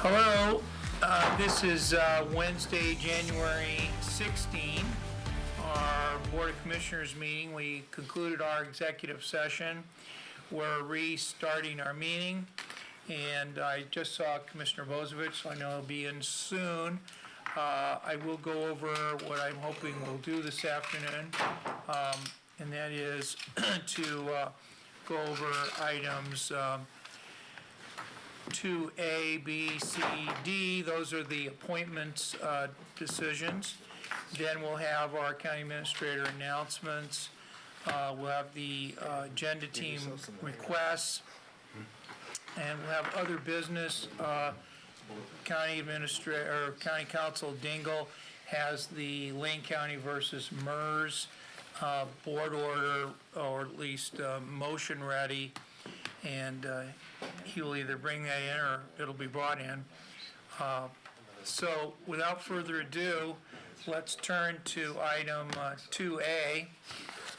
Hello, this is Wednesday, January 16, our Board of Commissioners meeting. We concluded our executive session. We're restarting our meeting, and I just saw Commissioner Bozovich, so I know he'll be in soon. I will go over what I'm hoping we'll do this afternoon, and that is to go over items 2A, B, C, D. Those are the appointments decisions. Then we'll have our county administrator announcements. We'll have the agenda team requests. And we'll have other business. County administrator, or County Council Dingle has the Lane County versus MERS board order, or at least motion ready. And he will either bring that in or it'll be brought in. So without further ado, let's turn to item 2A.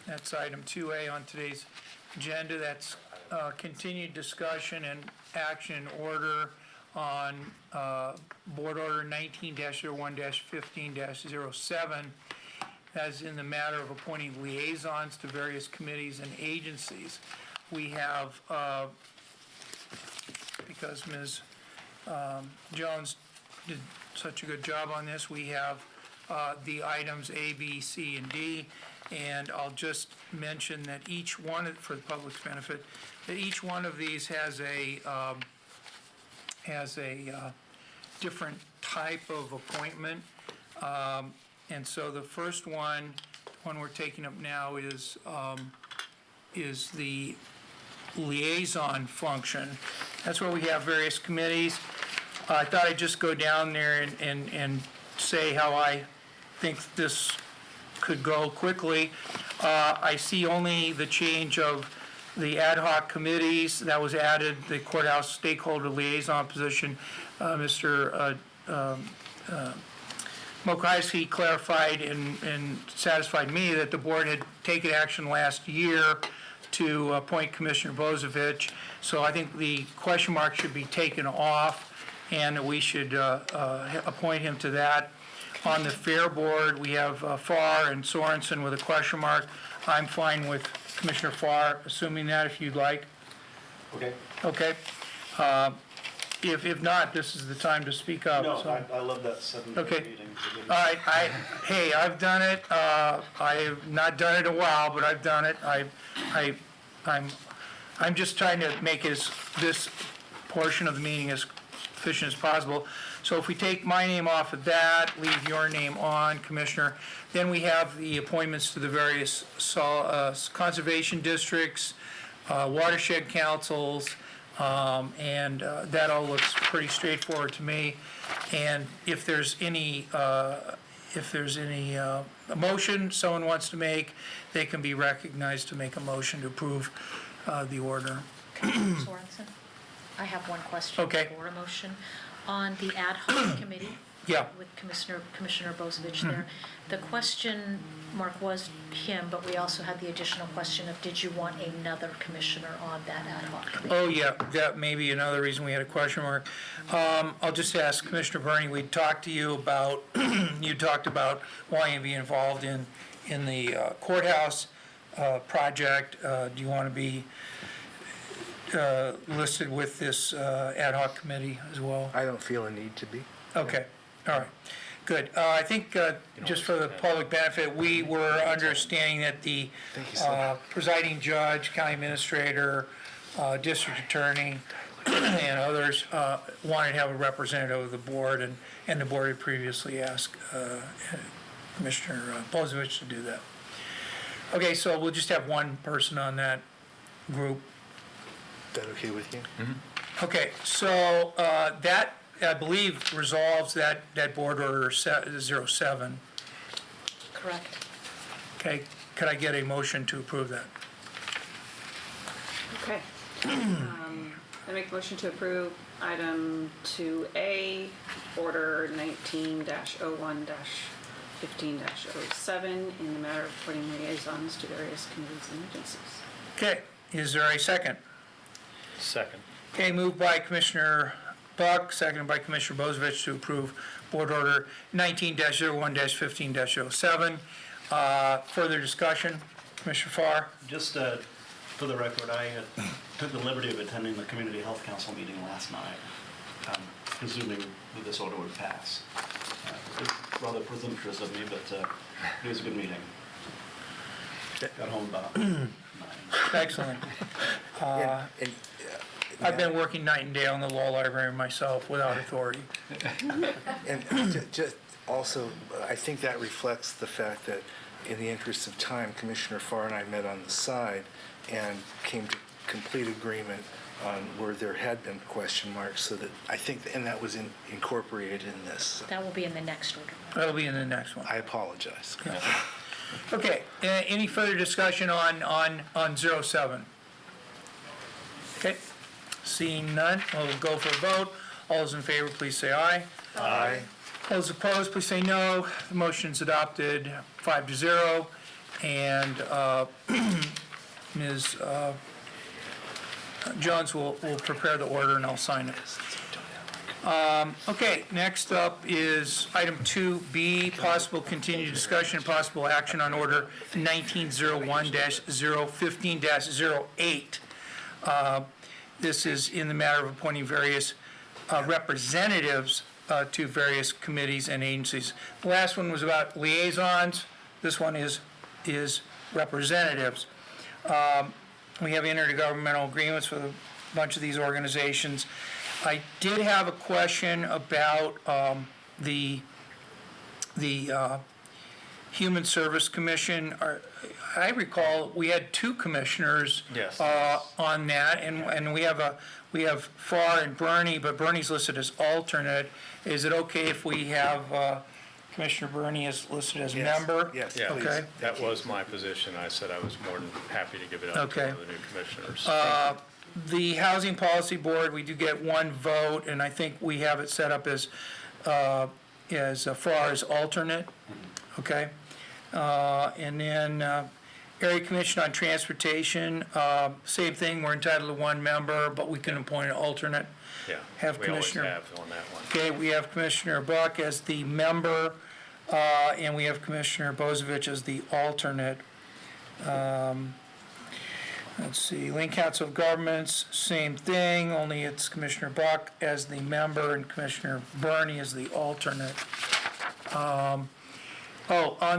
That's item 2A on today's agenda. That's continued discussion and action order on Board Order 19-01-15-07, as in the matter of appointing liaisons to various committees and agencies. We have, because Ms. Jones did such a good job on this, we have the items A, B, C, and D. And I'll just mention that each one, for the public's benefit, that each one of these has a different type of appointment. And so the first one we're taking up now is the liaison function. That's where we have various committees. I thought I'd just go down there and say how I think this could go quickly. I see only the change of the ad hoc committees that was added, the courthouse stakeholder liaison position. Mr. Mokryski clarified and satisfied me that the board had taken action last year to appoint Commissioner Bozovich. So I think the question mark should be taken off, and we should appoint him to that. On the Fair Board, we have Farr and Sorensen with a question mark. I'm fine with Commissioner Farr, assuming that, if you'd like. Okay. Okay. If not, this is the time to speak up. No, So. I love that 7 Okay. meeting. All right, hey, I've done it. I have not done it in a while, but I've done it. I'm just trying to make this portion of the meeting as efficient as possible. So if we take my name off of that, leave your name on, Commissioner, then we have the appointments to the various conservation districts, watershed councils, and that all looks pretty straightforward to me. And if there's any motion someone wants to make, they can be recognized to make a motion to approve the order. Commissioner Sorensen, I have one question Okay. for a motion. On the ad hoc committee Yeah. with Commissioner Bozovich there, the question mark was him, but we also had the additional question of, did you want another commissioner on that ad hoc committee? Oh, yeah, that may be another reason we had a question mark. I'll just ask Commissioner Burney, we talked to you about, you talked about wanting to be involved in the courthouse project. Do you want to be listed with this ad hoc committee as well? I don't feel a need to be. Okay, all right, good. I think, just for the public benefit, we were understanding that the Thank you, sir. presiding judge, county administrator, district attorney, and others wanted to have a representative of the board, and the board had previously asked Commissioner Bozovich to do that. Okay, so we'll just have one person on that group. Is that okay with you? Okay, so that, I believe, resolves that board order 07. Correct. Okay, could I get a motion to approve that? Okay. I make a motion to approve item 2A, order 19-01-15-07, in the matter of appointing liaisons to various committees and agencies. Okay, is there a second? Second. Okay, moved by Commissioner Buck, seconded by Commissioner Bozic to approve Board Order 19-01-15-07. Further discussion? Commissioner Farr? Just for the record, I took the liberty of attending the Community Health Council meeting last night, presuming that this order would pass. It's rather presumptuous of me, but it was a good meeting. Got home about 9. Excellent. And, I've been working night and day on the law library myself without authority. And just also, I think that reflects the fact that in the interest of time, Commissioner Farr and I met on the side and came to complete agreement on where there had been question marks, so that I think, and that was incorporated in this. That will be in the next order. That'll be in the next one. I apologize. Okay, any further discussion on 07? Okay, seeing none, we'll go for a vote. All those in favor, please say aye. Aye. Those opposed, please say no. The motion's adopted 5-0. And Ms. Jones will prepare the order and I'll sign it. Okay, next up is item 2B, possible continued discussion and possible action on order 1901-015-08. This is in the matter of appointing various representatives to various committees and agencies. The last one was about liaisons. This one is representatives. We have intergovernmental agreements with a bunch of these organizations. I did have a question about the Human Service Commission. I recall we had 2 commissioners Yes. on that, and we have Farr and Bernie, but Bernie's listed as alternate. Is it okay if we have Commissioner Bernie is listed as Yes. member? Yes, Yeah, please. Okay. that was my position. I said I was more than happy to give it up to Okay. one of the new commissioners. The Housing Policy Board, we do get 1 vote, and I think we have it set up as far as alternate, okay? And then Area Commission on Transportation, same thing, we're entitled to 1 member, but we can appoint an alternate. Yeah, have we always Commissioner- have on that one. Okay, we have Commissioner Buck as the member, and we have Commissioner Bozic as the alternate. Let's see, Lynn Council of Governments, same thing, only it's Commissioner Buck as the member and Commissioner Bernie as the alternate. On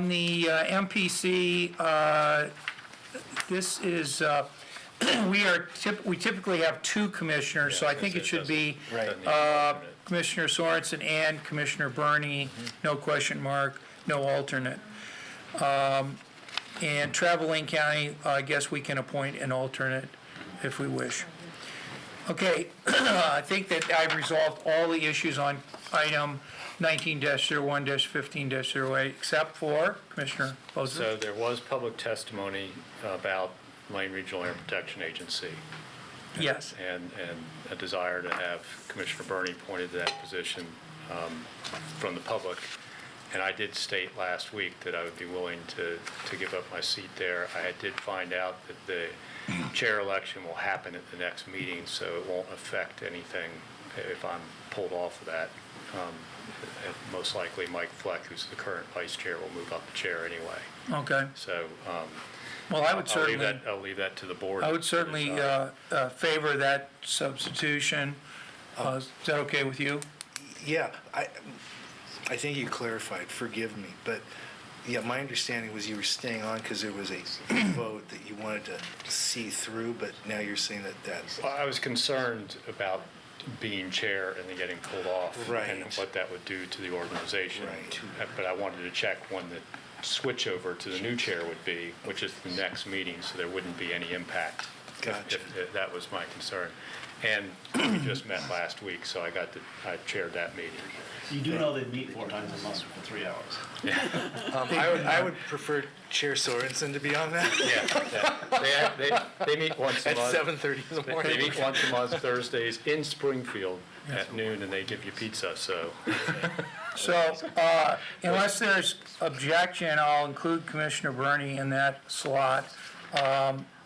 the MPC, this is, we typically have 2 commissioners, so I think it should be Right. Doesn't need an alternate. Commissioner Sorensen and Commissioner Bernie, no question mark, no alternate. And Travel County, I guess we can appoint an alternate if we wish. Okay, I think that I've resolved all the issues on item 19-01-15-08, except for Commissioner Bozic. So there was public testimony about Lane Regional Air Protection Agency Yes, and a desire to have Commissioner Bernie appointed to that position from the public. And I did state last week that I would be willing to give up my seat there. I did find out that the chair election will happen at the next meeting, so it won't affect anything if I'm pulled off of that. Most likely Mike Fleck, who's the current vice chair, will move up the chair anyway. okay. So Well, I would certainly, I'll leave that to the board. I would to certainly decide. favor that substitution. Is that okay with you? Yeah, I think you clarified, forgive me, but yeah, my understanding was you were staying on because there was a vote that you wanted to see through, but now you're saying that that's, Well, I was concerned about being chair and then getting pulled off. Right. And what that would do to the organization. Right. But I wanted to check when the switchover to the new chair would be, which is the next meeting, so there wouldn't be any impact. Gotcha. If that was my concern. And we just met last week, so I chaired that meeting. You do know they meet 4 times a month for 3 hours. I would prefer Chair Sorensen to be on that Yeah. They meet once a at month. 7:30 in the They morning. meet once a month Thursdays in Springfield at noon, and they give you pizza, so. So unless there's objection, I'll include Commissioner Bernie in that slot.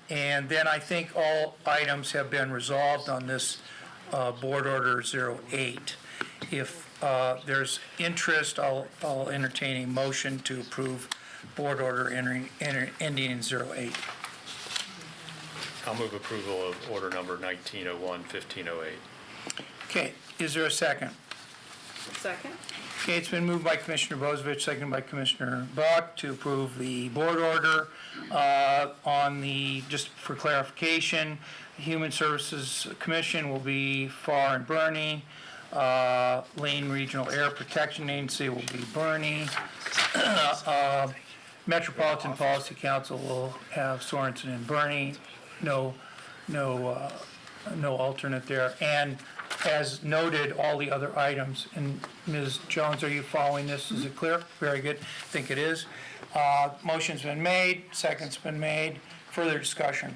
And then I think all items have been resolved on this Board Order 08. If there's interest, I'll entertain a motion to approve Board Order ending in 08. I'll move approval of order number 1901, 1508. Okay, is there a second? Second? Okay, it's been moved by Commissioner Bozic, seconded by Commissioner Buck to approve the board order on the, just for clarification, Human Services Commission will be Farr and Bernie. Lane Regional Air Protection Agency will be Bernie. Metropolitan Policy Council will have Sorensen and Bernie. No alternate there. And as noted, all the other items, and Ms. Jones, are you following this? Is it clear? Very good. I think it is. Motion's been made, second's been made. Further discussion?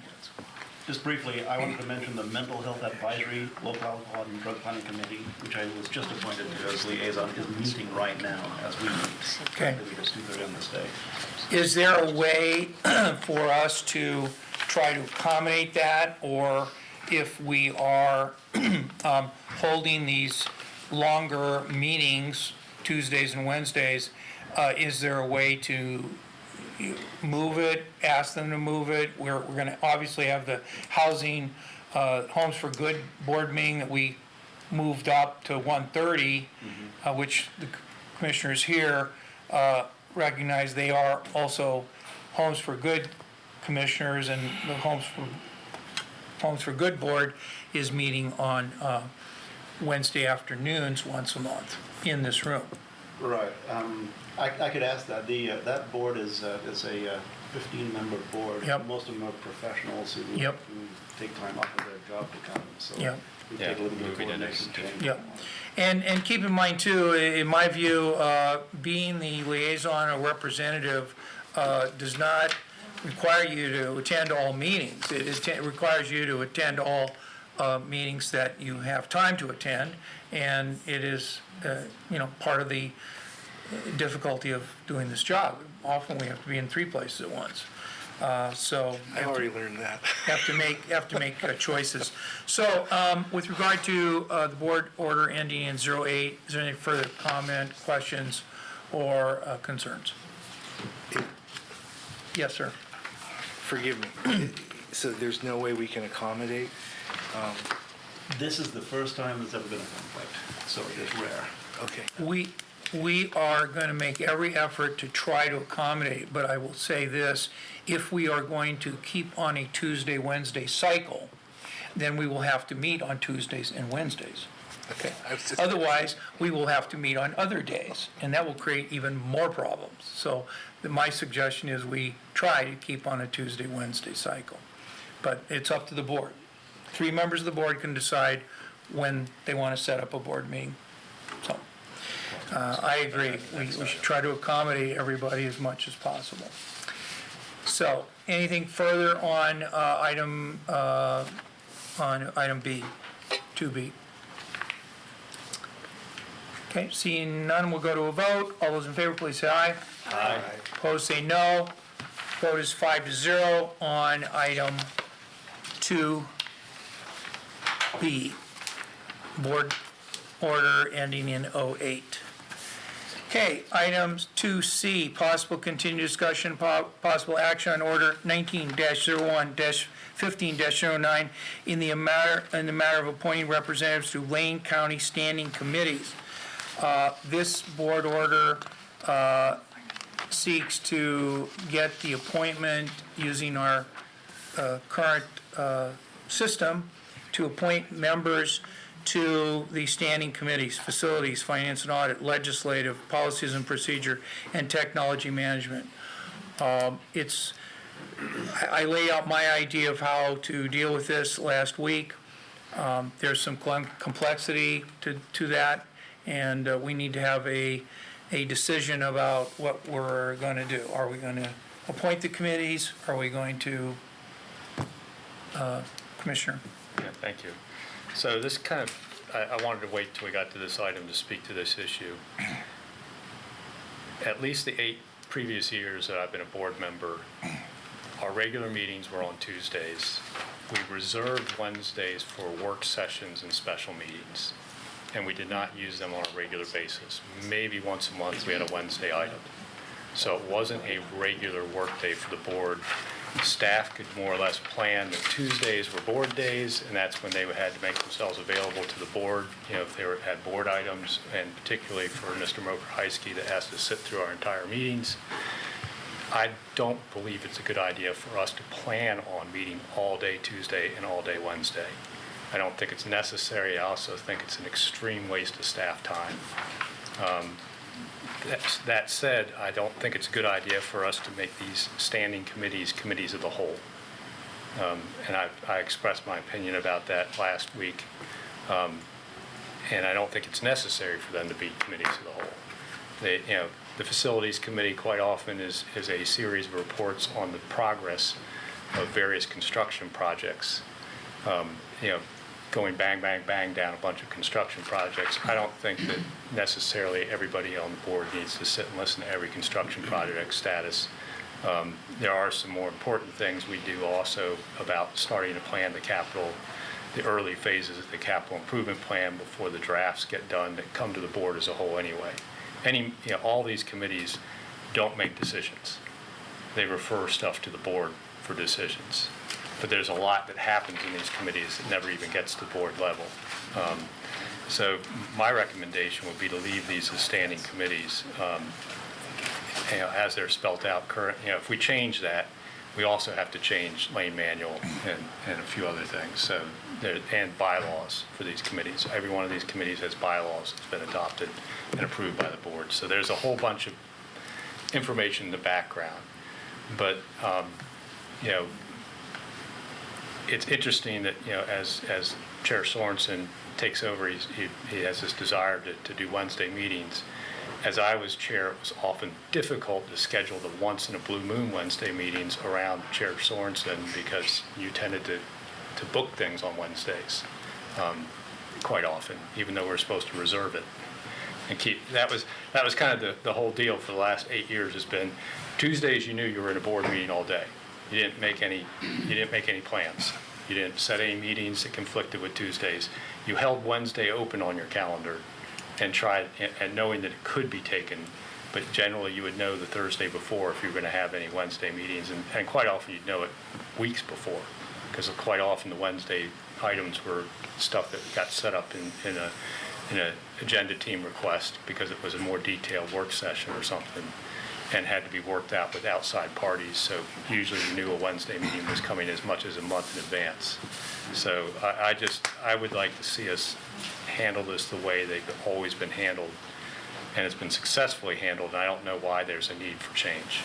Just briefly, I wanted to mention the Mental Health Advisory Local Alcohol and Drug Planning Committee, which I was just appointed to as liaison, is meeting right now as we meet. Okay. Maybe just 2:30 on this day. Is there a way for us to try to accommodate that? Or if we are holding these longer meetings, Tuesdays and Wednesdays, is there a way to move it, ask them to move it? We're going to obviously have the Housing, Homes for Good board meeting that we moved up to 1:30, which the commissioners here recognize they are also Homes for Good commissioners, and the Homes for Good board is meeting on Wednesday afternoons once a month in this room. Right. I could ask that. That board is a 15-member board. Yep. Most of them are professionals who Yep. take time off of their job to come. So Yep. we Yeah, take a little bit of moving coordination index. change. Yep. And keep in mind too, in my view, being the liaison or representative does not require you to attend all meetings. It requires you to attend all meetings that you have time to attend, and it is, part of the difficulty of doing this job. Often we have to be in 3 places at once. So I already learned that. have to make choices. So with regard to the board order ending in 08, is there any further comment, questions, or concerns? Yes, sir. Forgive me. So there's no way we can accommodate? This is the first time there's ever been a conflict, so it is rare. Okay. We are going to make every effort to try to accommodate, but I will say this, if we are going to keep on a Tuesday, Wednesday cycle, then we will have to meet on Tuesdays and Wednesdays. Okay. I was just- Otherwise, we will have to meet on other days, and that will create even more problems. So my suggestion is we try to keep on a Tuesday, Wednesday cycle. But it's up to the board. 3 members of the board can decide when they want to set up a board meeting. So I agree. We should try to accommodate everybody as much as possible. So anything further on item B, 2B? Okay, seeing none, we'll go to a vote. All those in favor, please say aye. Aye. Opposed, say no. Vote is 5-0 on item 2B, board order ending in 08. Okay, items 2C, possible continued discussion, possible action on order 19-01-15-09 in the matter of appointing representatives to Lane County standing committees. This board order seeks to get the appointment using our current system to appoint members to the standing committees, facilities, finance and audit, legislative, policies and procedure, and technology management. I laid out my idea of how to deal with this last week. There's some complexity to that, and we need to have a decision about what we're going to do. Are we going to appoint the committees? Are we going to, Commissioner? Yeah, thank you. So this kind of, I wanted to wait till we got to this item to speak to this issue. At least the 8 previous years that I've been a board member, our regular meetings were on Tuesdays, we reserved Wednesdays for work sessions and special meetings, and we did not use them on a regular basis. Maybe once a month, we had a Wednesday item. So it wasn't a regular workday for the board. Staff could more or less plan that Tuesdays were board days, and that's when they had to make themselves available to the board, if they had board items, and particularly for Mr. Moker-Heisky that has to sit through our entire meetings. I don't believe it's a good idea for us to plan on meeting all day Tuesday and all day Wednesday. I don't think it's necessary. I also think it's an extreme waste of staff time. That said, I don't think it's a good idea for us to make these standing committees committees of the whole. And I expressed my opinion about that last week. And I don't think it's necessary for them to be committees of the whole. The Facilities Committee quite often is a series of reports on the progress of various construction projects. Going bang, bang, bang down a bunch of construction projects. I don't think that necessarily everybody on the board needs to sit and listen to every construction project status. There are some more important things we do also about starting to plan the early phases of the capital improvement plan before the drafts get done that come to the board as a whole anyway. All these committees don't make decisions. They refer stuff to the board for decisions. But there's a lot that happens in these committees that never even gets to board level. So my recommendation would be to leave these as standing committees as they're spelled out current. If we change that, we also have to change Lane Manual and a few other things. So and bylaws for these committees. Every one of these committees has bylaws that's been adopted and approved by the board. So there's a whole bunch of information in the background. But it's interesting that, as Chair Sorensen takes over, he has this desire to do Wednesday meetings. As I was chair, it was often difficult to schedule the once-in-a-blue-moon Wednesday meetings around Chair Sorensen because you tended to book things on Wednesdays quite often, even though we're supposed to reserve it. And that was kind of the whole deal for the last 8 years has been Tuesdays you knew you were in a board meeting all day. You didn't make any plans. You didn't set any meetings that conflicted with Tuesdays. You held Wednesday open on your calendar and tried, and knowing that it could be taken, but generally you would know the Thursday before if you were going to have any Wednesday meetings, and quite often you'd know it weeks before, because quite often the Wednesday items were stuff that got set up in a agenda team request because it was a more detailed work session or something, and had to be worked out with outside parties. So usually you knew a Wednesday meeting was coming as much as a month in advance. So I would like to see us handle this the way they've always been handled, and it's been successfully handled, and I don't know why there's a need for change.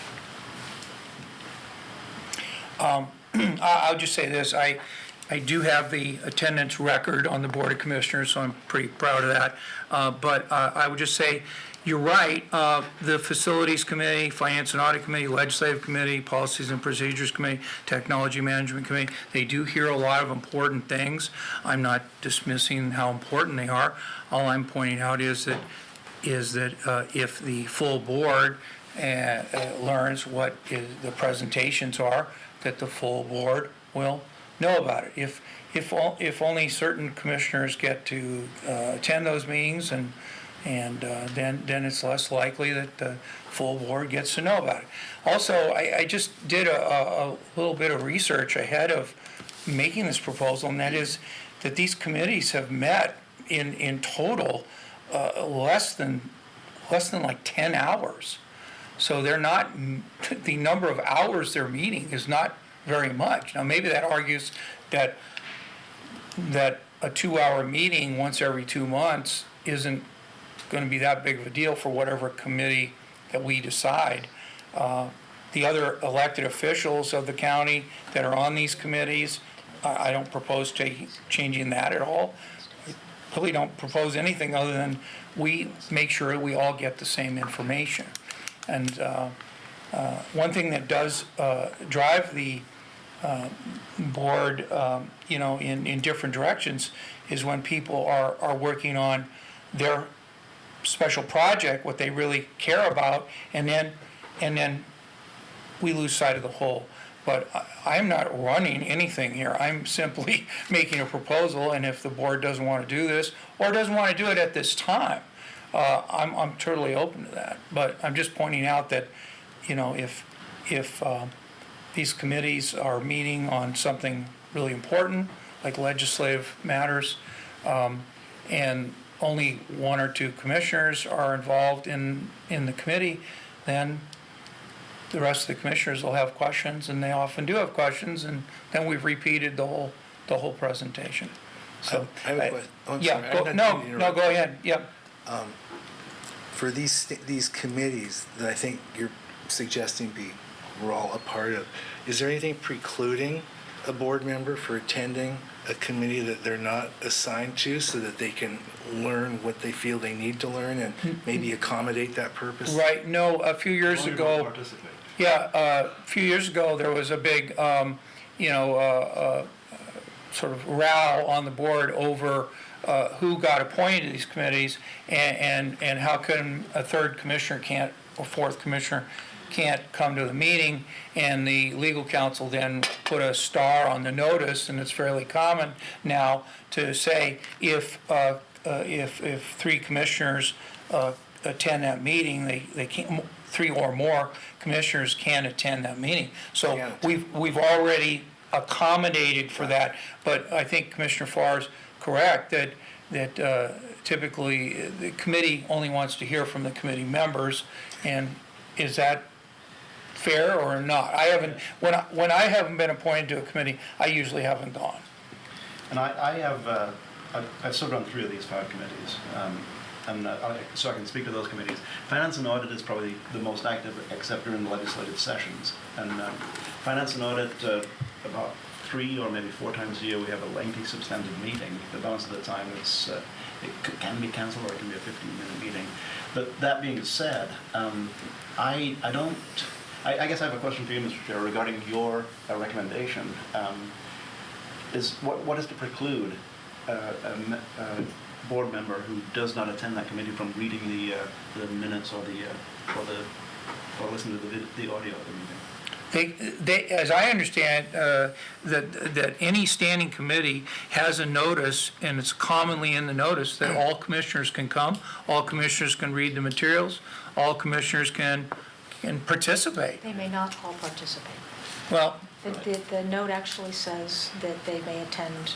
I'll just say this, I do have the attendance record on the Board of Commissioners, so I'm pretty proud of that. But I would just say, you're right, the Facilities Committee, Finance and Audit Committee, Legislative Committee, Policies and Procedures Committee, Technology Management Committee, they do hear a lot of important things. I'm not dismissing how important they are. All I'm pointing out is that if the full board learns what the presentations are, that the full board will know about it. If only certain commissioners get to attend those meetings, and then it's less likely that the full board gets to know about it. Also, I just did a little bit of research ahead of making this proposal, and that is that these committees have met in total less than like 10 hours. So they're not, the number of hours they're meeting is not very much. Now, maybe that argues that a 2-hour meeting once every 2 months isn't going to be that big of a deal for whatever committee that we decide. The other elected officials of the county that are on these committees, I don't propose changing that at all. I really don't propose anything other than we make sure we all get the same information. And one thing that does drive the board, in different directions is when people are working on their special project, what they really care about, and then we lose sight of the whole. But I'm not running anything here. I'm simply making a proposal, and if the board doesn't want to do this, or doesn't want to do it at this time, I'm totally open to that. But I'm just pointing out that, if these committees are meeting on something really important, like legislative matters, and only one or two commissioners are involved in the committee, then the rest of the commissioners will have questions, and they often do have questions, and then we've repeated the whole presentation. So I have a question. Oh, I'm yeah, sorry. I'm not no, meaning to no, interrupt. go ahead. Yeah. For these committees that I think you're suggesting we're all a part of, is there anything precluding a board member for attending a committee that they're not assigned to, so that they can learn what they feel they need to learn and maybe accommodate that purpose? Right. No, a few years Only ago. participate. Yeah, a few years ago, there was a big, sort of row on the board over who got appointed to these committees, and how come a third commissioner can't, or fourth commissioner can't come to the meeting, and the legal counsel then put a star on the notice, and it's fairly common now to say if three commissioners attend that meeting, they can't, three or more commissioners can attend that meeting. So Yeah. we've already accommodated for that, but I think Commissioner Farr is correct that typically the committee only wants to hear from the committee members, and is that fair or not? I haven't, when I haven't been appointed to a committee, I usually haven't gone. And I've served on 3 of these 5 committees, so I can speak to those committees. Finance and Audit is probably the most active, except during the legislative sessions. And Finance and Audit, about 3 or maybe 4 times a year, we have a lengthy substantive meeting. The balance of the time can be canceled, or it can be a 15-minute meeting. But that being said, I guess I have a question for you, Mr. Chair, regarding your recommendation. What is to preclude a board member who does not attend that committee from reading the minutes or listening to the audio of the meeting? They, as I understand, that any standing committee has a notice, and it's commonly in the notice, that all commissioners can come, all commissioners can read the materials, all commissioners can participate. They may not all participate. Well, The note actually says that they may attend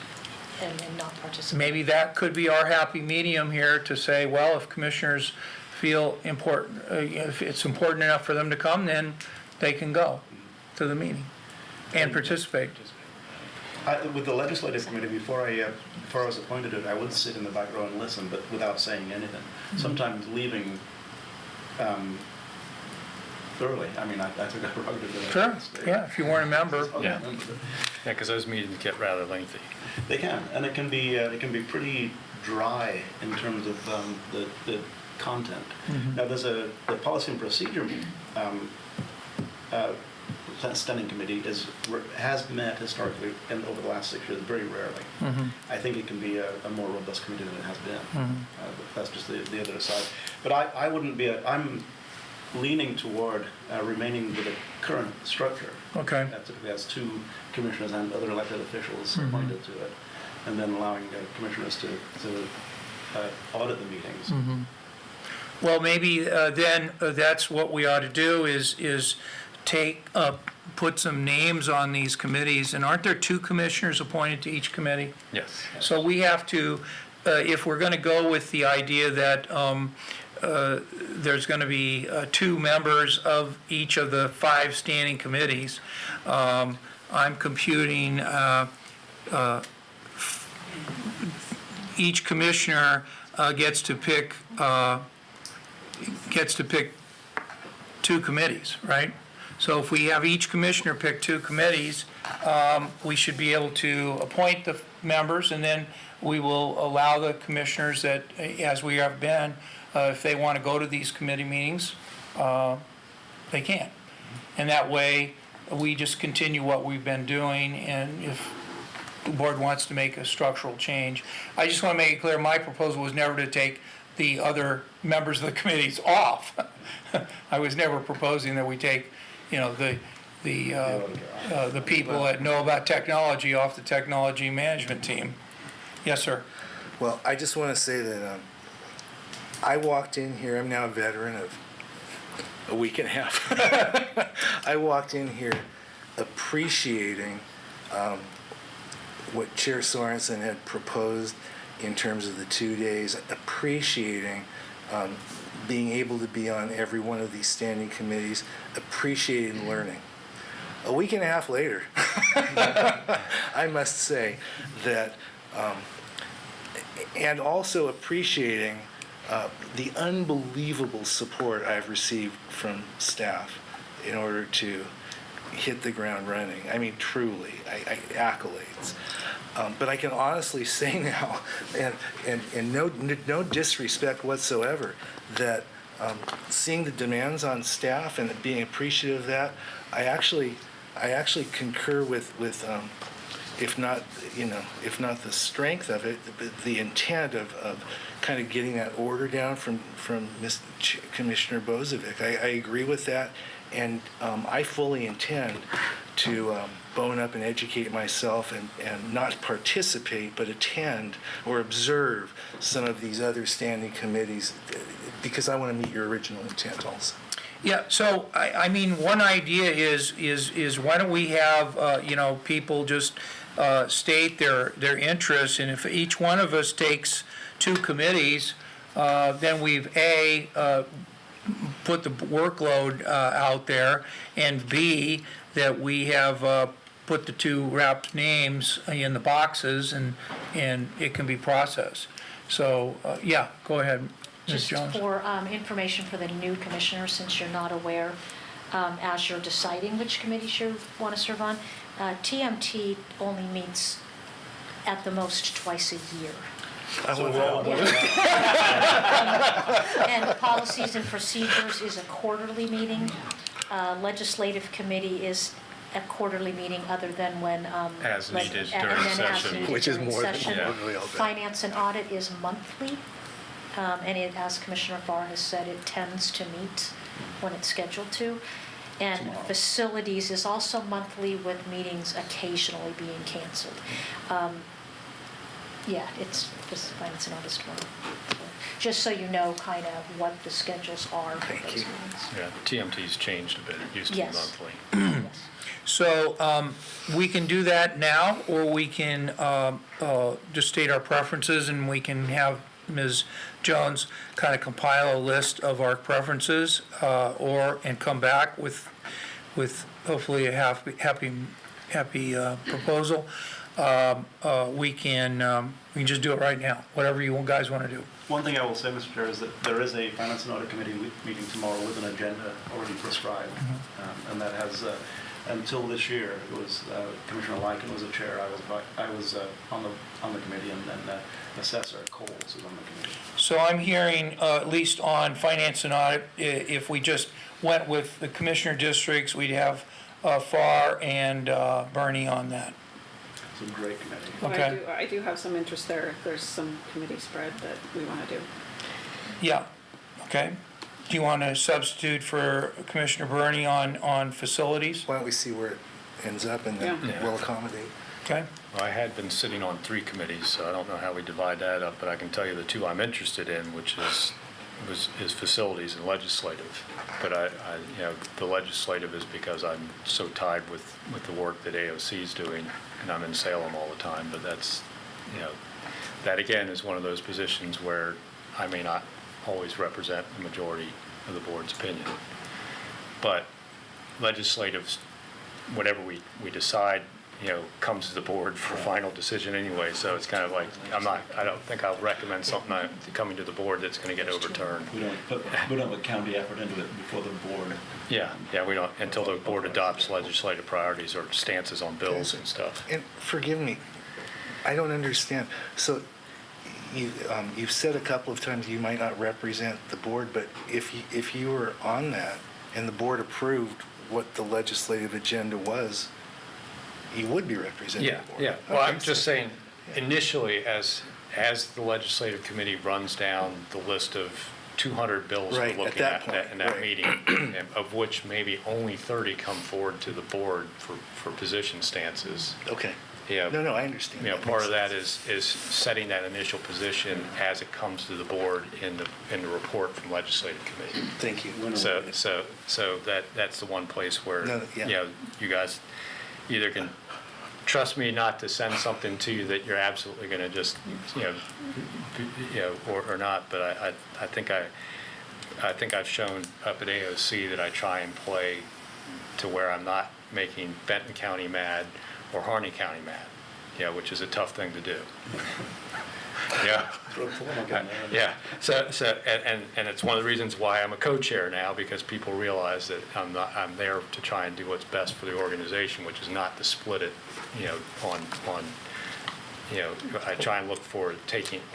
and not participate. maybe that could be our happy medium here to say, well, if commissioners feel important, if it's important enough for them to come, then they can go to the meeting and participate. With the legislative committee, before I was appointed to it, I would sit in the back row and listen, but without saying anything. Sometimes leaving early. I mean, I took a prerogative that I Sure, could stay. yeah, if you weren't a member. Yeah. Yeah, because those meetings get rather lengthy. They can, and it can be pretty dry in terms of the content. Now, there's the policy and procedure standing committee has met historically and over the last 6 years very rarely. I think it can be a more robust committee than it has been. That's just the other side. But I wouldn't be. I'm leaning toward remaining with the current structure. Okay. That typically has 2 commissioners and other elected officials appointed to it, and then allowing commissioners to audit the meetings. Well, maybe then that's what we ought to do is put some names on these committees, and aren't there 2 commissioners appointed to each committee? Yes. So we have to, if we're going to go with the idea that there's going to be 2 members of each of the 5 standing committees, I'm computing each commissioner gets to pick 2 committees, right? So if we have each commissioner pick 2 committees, we should be able to appoint the members, and then we will allow the commissioners that, as we have been, if they want to go to these committee meetings, they can. And that way, we just continue what we've been doing, and if the board wants to make a structural change. I just want to make it clear, my proposal was never to take the other members of the committees off. I was never proposing that we take, the people that know about technology off the technology management team. Yes, sir. Well, I just want to say that I walked in here, I'm now a veteran of a week and a half. I walked in here appreciating what Chair Sorensen had proposed in terms of the 2 days, appreciating being able to be on every one of these standing committees, appreciating learning. A week and a half later, I must say that, and also appreciating the unbelievable support I've received from staff in order to hit the ground running. I mean, truly, accolades. But I can honestly say now, and no disrespect whatsoever, that seeing the demands on staff and being appreciative of that, I actually concur with if not the strength of it, the intent of kind of getting that order down from Commissioner Bozovic. I agree with that, and I fully intend to bone up and educate myself and not participate, but attend or observe some of these other standing committees, because I want to meet your original intent also. Yeah, so, I mean, one idea is why don't we have, people just state their interests, and if each one of us takes 2 committees, then we've, put the workload out there, and B, that we have put the 2 reps' names in the boxes, and it can be processed. So, yeah, go ahead, Ms. Jones. Just for information for the new commissioners, since you're not aware, as you're deciding which committees you want to serve on, TMT only meets at the most twice a year. And policies and procedures is a quarterly meeting. Legislative committee is a quarterly meeting, other than when As needed and during then as session. needed Which is during more than session. quarterly, I'll bet. Finance and audit is monthly, and it, as Commissioner Farr has said, it tends to meet when it's scheduled to. And facilities is also monthly, with meetings occasionally being canceled. Yeah, it's finance and audit tomorrow. So, just so you know kind of what the schedules are for Thank those you. meetings. Yeah, the TMT's changed a bit. It used to be Yes. monthly. Yes. So we can do that now, or we can just state our preferences, and we can have Ms. Jones kind of compile a list of our preferences, and come back with hopefully a happy proposal. We can just do it right now, whatever you guys want to do. One thing I will say, Mr. Chair, is that there is a Finance and Audit Committee meeting tomorrow with an agenda already prescribed. And that has, until this year, it was Commissioner Lycan was the chair, I was on the committee, and then Assessor Coles is on the committee. So I'm hearing, at least on finance and audit, if we just went with the commissioner districts, we'd have Farr and Bernie on that. It's a great committee. But Okay. I do have some interest there if there's some committee spread that we want to do. Yeah, okay. Do you want to substitute for Commissioner Bernie on facilities? Why don't we see where it ends up, and then Yeah. we'll accommodate. Okay, Well, I had been sitting on 3 committees, so I don't know how we divide that up, but I can tell you the 2 I'm interested in, which is facilities and legislative. But the legislative is because I'm so tied with the work that AOC is doing, and I'm in Salem all the time, but that's, that again is one of those positions where I may not always represent the majority of the board's opinion. But legislative, whatever we decide, comes to the board for final decision anyway, so it's kind of like, I don't think I'll recommend something coming to the board that's going to get overturned. We don't have a county effort into it before the board. Yeah, we don't, until the board adopts legislative priorities or stances on bills and stuff. And forgive me, I don't understand. So you've said a couple of times you might not represent the board, but if you were on that and the board approved what the legislative agenda was, you would be representing the board. Yeah. Well, I'm Okay. just saying, initially, as the legislative committee runs down the list of 200 bills we're Right, at looking that at point, in that right. meeting, and of which maybe only 30 come forward to the board for position stances. Okay. Yeah. No, I understand. You know, That part makes of that sense. is setting that initial position as it comes to the board in the report from legislative committee. Thank you. So that's the one place where, No, yeah. you know, you guys either can trust me not to send something to you that you're absolutely going to just, you know, or not, but I think I've shown up at AOC that I try and play to where I'm not making Benton County mad or Harney County mad, you know, which is a tough thing to do. Yeah. Yeah, so, and it's one of the reasons why I'm a co-chair now, because people realize that I'm there to try and do what's best for the organization, which is not to split it, you know, on, you know, I try and look for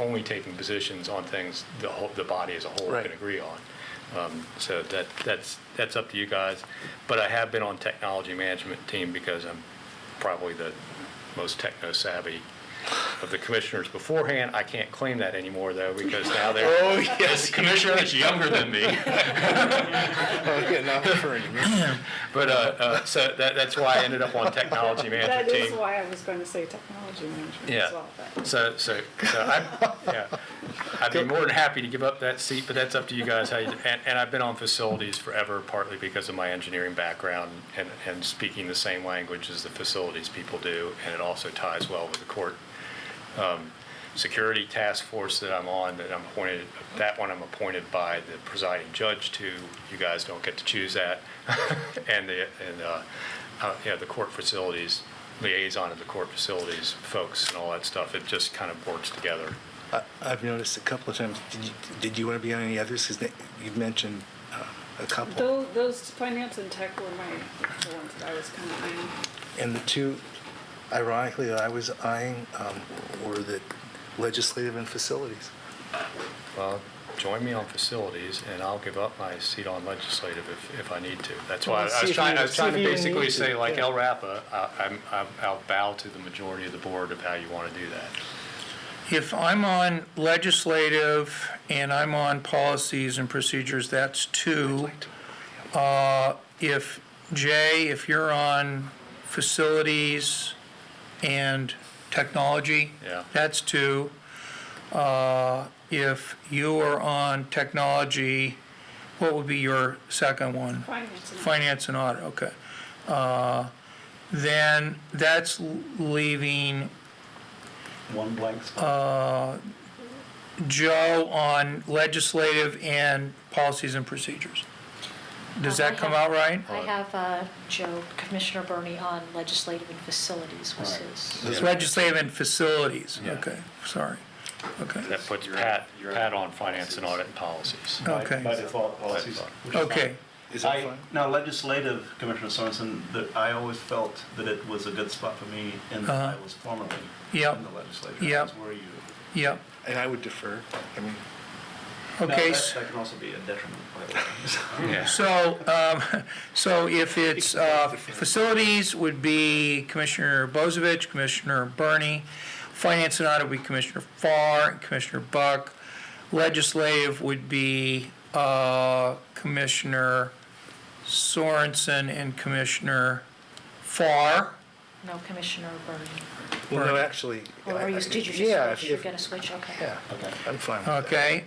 only taking positions on things the body as a whole Right. can agree on. So that's up to you guys. But I have been on technology management team because I'm probably the most techno-savvy of the commissioners beforehand. I can't claim that anymore, though, because now there's a commissioner that's younger than me. Oh, yeah, not referring to me. But, so that's why I ended up on technology management That team. is why I was going to say technology management Yeah. as well. but- So I'd be more than happy to give up that seat, but that's up to you guys. And I've been on facilities forever, partly because of my engineering background and speaking the same language as the facilities people do, and it also ties well with the court. Security task force that I'm on, I'm appointed by the presiding judge to. You guys don't get to choose that. And the court facilities, liaison of the court facilities folks and all that stuff, it just kind of works together. I've noticed a couple of times, did you want to be on any others? Because you've mentioned a couple. Those finance and tech were the ones that I was kind of eyeing. And the two, ironically, that I was eyeing were the legislative and facilities. Well, join me on facilities, and I'll give up my seat on legislative if I need to. That's Well, why let's I see was if trying you- to see if you even basically need to, say, like yeah. El Rapa, I'll bow to the majority of the board of how you want to do that. If I'm on legislative and I'm on policies and procedures, that's two. If you're on facilities and technology, Yeah. that's two. If you are on technology, what would be your second one? Finance and Finance and audit, okay. Then that's leaving One blank spot. Joe on legislative and policies and procedures. Does that come out right? I have Joe, Commissioner Burney on legislative and facilities was his. Legislative and facilities, Yeah. okay, sorry, okay. That puts Pat on finance and audit and policies. Okay. By default policies. which is Okay, fine. Is that fine? Now, legislative, Commissioner Sorensen, that I always felt that it was a good spot for me in that I was formerly in Yep. the legislature. Yep. As were you. yep, And I would defer. I mean, okay. Now, that can also be a detriment, by the way. Yeah. So if it's, facilities would be Commissioner Bozovich, Commissioner Burney, finance and audit would be Commissioner Farr, and Commissioner Buck. Legislative would be, Commissioner Sorensen and Commissioner Farr. No, Commissioner Burney. well, no, actually. Or I- did you just yeah, switch? if- You're going to switch? Okay. Yeah, Okay. I'm fine with that. Okay,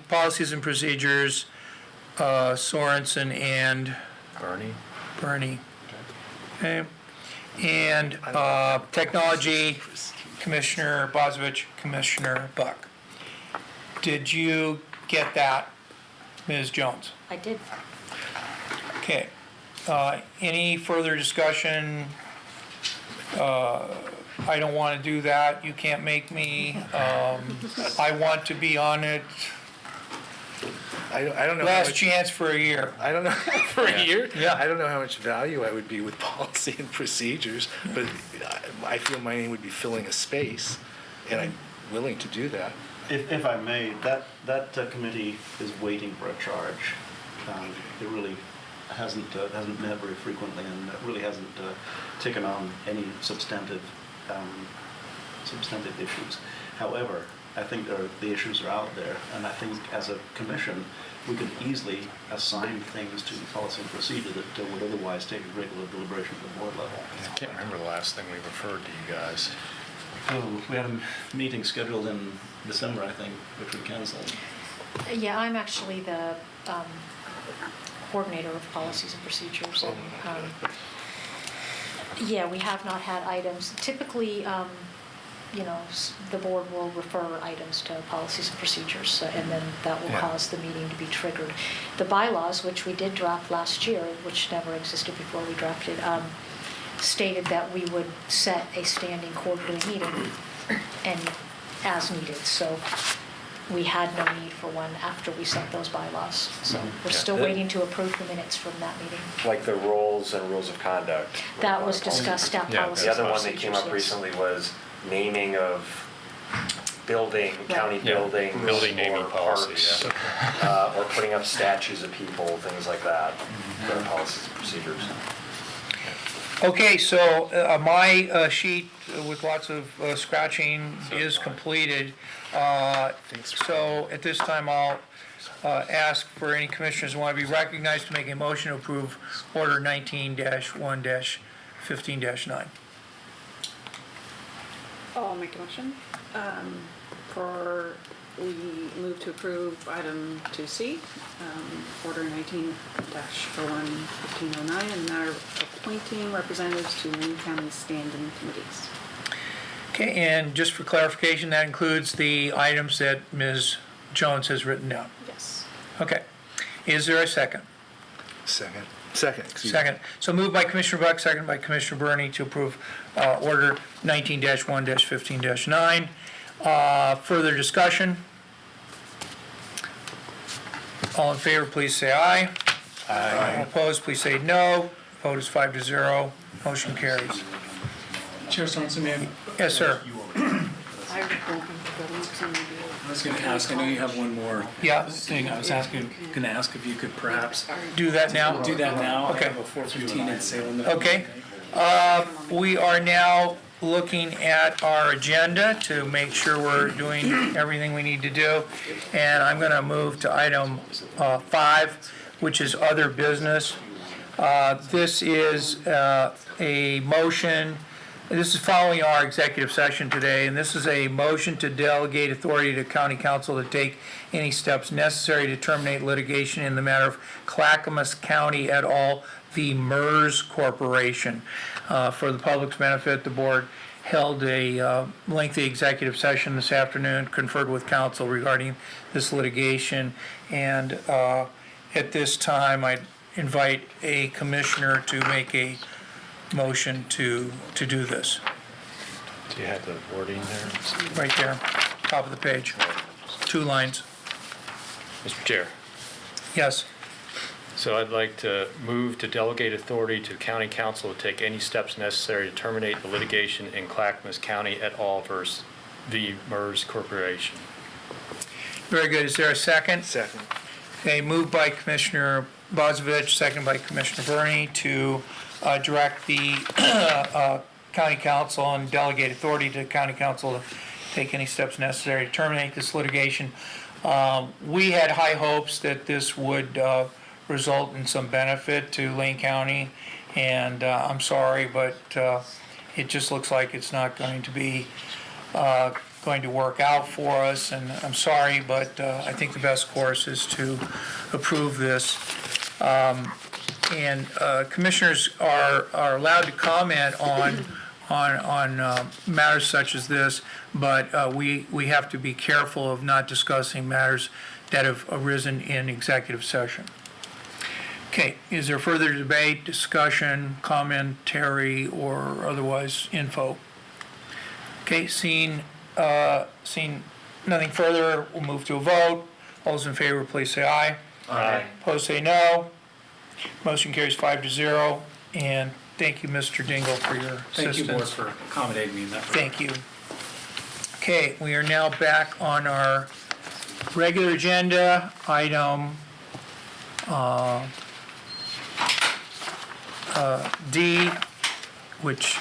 policies and procedures, Sorensen and Bernie? Burney. Okay, and technology, Commissioner Bozovich, Commissioner Buck. Did you get that, Ms. Jones? I did. Okay, any further discussion? I don't want to do that, you can't make me. I want to be on it, I don't know. how last much- chance for a year. I don't know, for a year? Yeah. I don't know how much value I would be with policy and procedures, but I feel my name would be filling a space, and I'm willing to do that. If I may, that committee is waiting for a charge. It really hasn't met very frequently, and it really hasn't taken on any substantive issues. However, I think the issues are out there, and I think as a commission, we could easily assign things to policy and procedure that would otherwise take a regular deliberation at the board level. I can't remember the last thing we referred to you guys. Oh, we had a meeting scheduled in December, I think, which we canceled. Yeah, I'm actually the coordinator of policies and procedures. And, yeah, we have not had items. Typically, the board will refer items to policies and procedures, and then that will Yeah. cause the meeting to be triggered. The bylaws, which we did draft last year, which never existed before we drafted, stated that we would set a standing quarterly meeting and as needed. So we had no need for one after we set those bylaws. So we're Yeah. still waiting to approve the minutes from that meeting. Like the roles and rules of conduct. That was discussed at Yeah, policies The and other procedures. one that came up yes. recently was naming of building, county Yeah, buildings. building naming or policy, parks, or putting up statues of people, things like that, for policies and procedures. Okay, so my sheet with lots of scratching is completed. So at this time, I'll ask for any commissioners who want to be recognized to make a motion to approve Order 19-1-15-9. I'll make a motion. We move to approve item 2C, order 19-01-1509, and are appointing representatives to Lane County standing committees. Okay, and just for clarification, that includes the items that Ms. Jones has written down. Yes. Okay. Is there a second? Second, excuse me. Second. So moved by Commissioner Buck, second by Commissioner Burney to approve Order 19-1-15-9. Further discussion? All in favor, please say aye. Aye. All opposed, please say no. Vote is 5-0. Motion carries. Chair Sorensen, may I Yes, sir. I was going to ask, I know you have one more Yeah. thing. I was going to ask if you could perhaps Do that now? do that now. Okay. I have a 4:15 in Salem. Okay. We are now looking at our agenda to make sure we're doing everything we need to do. And I'm going to move to item 5, which is other business. This is a motion, this is following our executive session today, and this is a motion to delegate authority to county council to take any steps necessary to terminate litigation in the matter of Clackamas County et al. V. MERS Corporation. For the public's benefit, the board held a lengthy executive session this afternoon, conferred with counsel regarding this litigation, and at this time, I invite a commissioner to make a motion to do this. Do you have the wording there? Right there, top of the page, 2 lines. Mr. Chair, Yes. so I'd like to move to delegate authority to county council to take any steps necessary to terminate the litigation in Clackamas County et al. Versus the MERS Corporation. Very good. Is there a second? Second. Okay, moved by Commissioner Bozovich, second by Commissioner Burney to direct the county council and delegate authority to county council to take any steps necessary to terminate this litigation. We had high hopes that this would result in some benefit to Lane County, and I'm sorry, but it just looks like it's not going to be going to work out for us, and I'm sorry, but I think the best course is to approve this. And commissioners are allowed to comment on matters such as this, but we have to be careful of not discussing matters that have arisen in executive session. Okay, is there further debate, discussion, commentary, or otherwise info? Okay, seeing nothing further, we'll move to a vote. All those in favor, please say aye. Aye. Opposed, say no. Motion carries 5-0, and thank you, Mr. Dingle, for your Thank you, Board, assistance. for accommodating me in that. Thank you. Okay, we are now back on our regular agenda, item D, which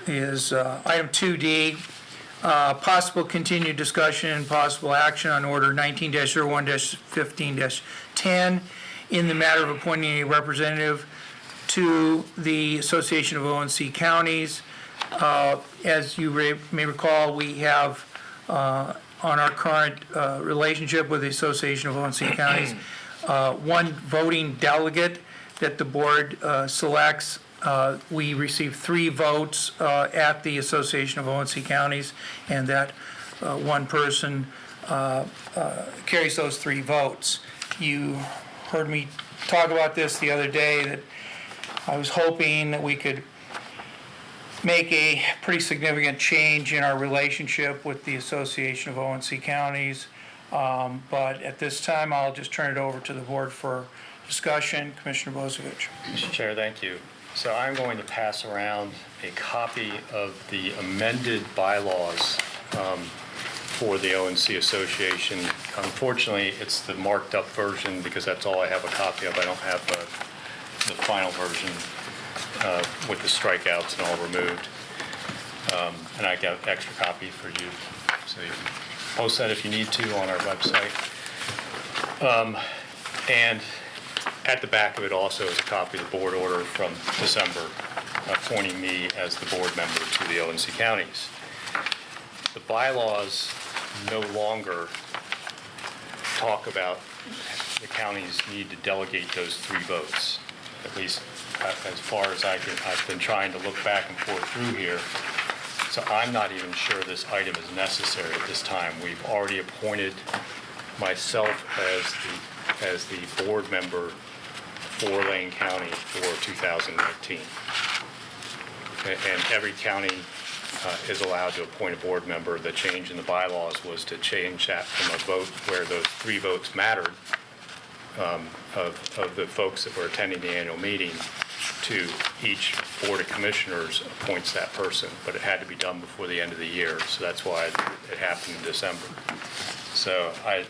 is item 2D, Possible continued discussion and possible action on Order 19-01-15-10 in the matter of appointing a representative to the Association of ONC Counties. As you may recall, we have on our current relationship with the Association of ONC Counties, one voting delegate that the board selects. We receive 3 votes at the Association of ONC Counties, and that one person carries those 3 votes. You heard me talk about this the other day, that I was hoping that we could make a pretty significant change in our relationship with the Association of ONC Counties. But at this time, I'll just turn it over to the board for discussion. Commissioner Bozievich. Mr. Chair, thank you. So I'm going to pass around a copy of the amended bylaws for the ONC Association. Unfortunately, it's the marked up version because that's all I have a copy of. I don't have the final version with the strikeouts and all removed. And I got an extra copy for you, so you can post that if you need to on our website. And at the back of it also is a copy of the board order from December appointing me as the board member to the ONC counties. The bylaws no longer talk about the counties need to delegate those 3 votes. At least as far as I've been trying to look back and forth through here. So I'm not even sure this item is necessary at this time. We've already appointed myself as the board member for Lane County for 2019. And every county is allowed to appoint a board member. The change in the bylaws was to change that from a vote where those 3 votes mattered of the folks that were attending the annual meeting to each board of commissioners appoints that person, but it had to be done before the end of the year, so that's why it happened in December. So I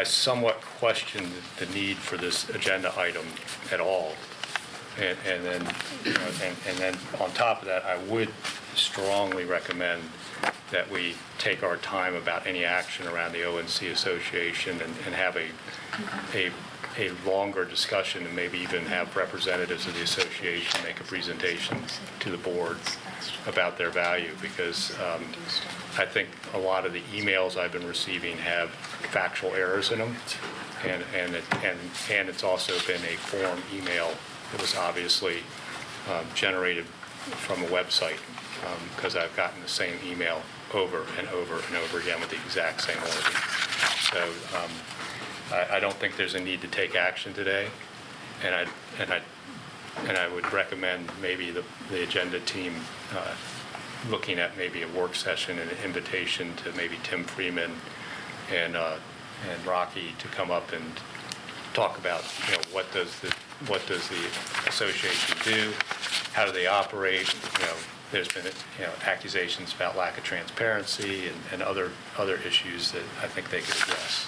somewhat questioned the need for this agenda item at all. And then on top of that, I would strongly recommend that we take our time about any action around the ONC Association and have a longer discussion, and maybe even have representatives of the association make a presentation to the board about their value, because I think a lot of the emails I've been receiving have factual errors in them, and it's also been a form email that was obviously generated from a website, because I've gotten the same email over and over and over again with the exact same wording. So I don't think there's a need to take action today, and I would recommend maybe the agenda team looking at maybe a work session and an invitation to maybe Tim Freeman and Rocky to come up and talk about, what does the association do, how do they operate. There's been accusations about lack of transparency and other issues that I think they could address.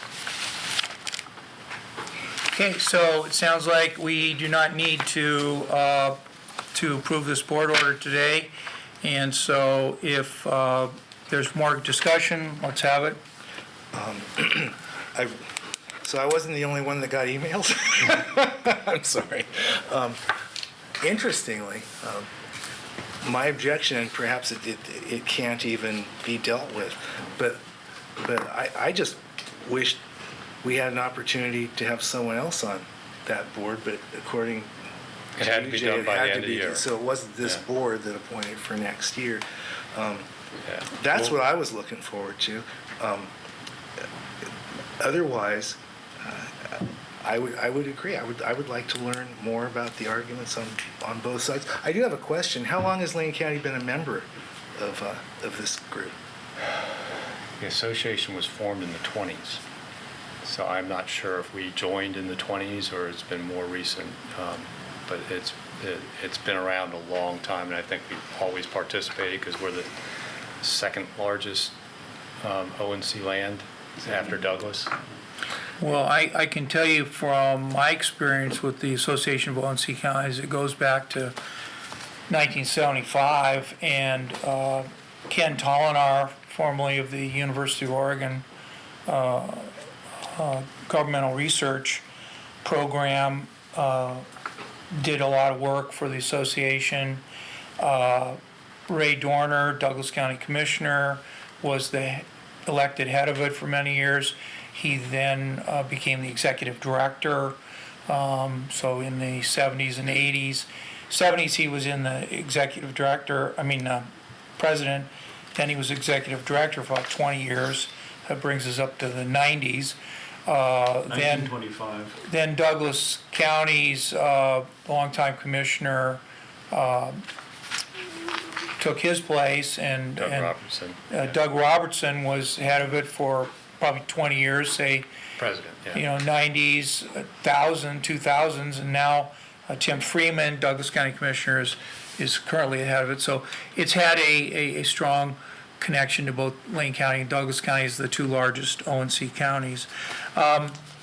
Okay, so it sounds like we do not need to approve this board order today. And so if there's more discussion, let's have it. So I wasn't the only one that got emails? I'm sorry. Interestingly, my objection, and perhaps it can't even be dealt with, but I just wish we had an opportunity to have someone else on that board, but according It had to be done by the end of the year. So it wasn't this Yeah. board that appointed for next year. Yeah. That's Well- what I was looking forward to. Otherwise, I would agree. I would like to learn more about the arguments on both sides. I do have a question. How long has Lane County been a member of this group? The association was formed in the 20s, so I'm not sure if we joined in the 20s or it's been more recent, but it's been around a long time, and I think we've always participated because we're the second largest ONC land after Douglas. Well, I can tell you from my experience with the Association of ONC Counties, it goes back to 1975, and Ken Tolinar, formerly of the University of Oregon Governmental Research Program, did a lot of work for the association. Ray Dorner, Douglas County Commissioner, was the elected head of it for many years. He then became the executive director. So in the 70s and 80s, 70s he was in the executive director, president. Then he was executive director for about 20 years. That brings us up to the 90s. Then 1925. then Douglas County's longtime commissioner took his place, and Doug Robertson, Doug Robertson was head of it for probably 20 years, say, president, yeah. 90s, 2000s, and now Tim Freeman, Douglas County Commissioner, is currently ahead of it. So it's had a strong connection to both Lane County and Douglas County as the two largest ONC counties.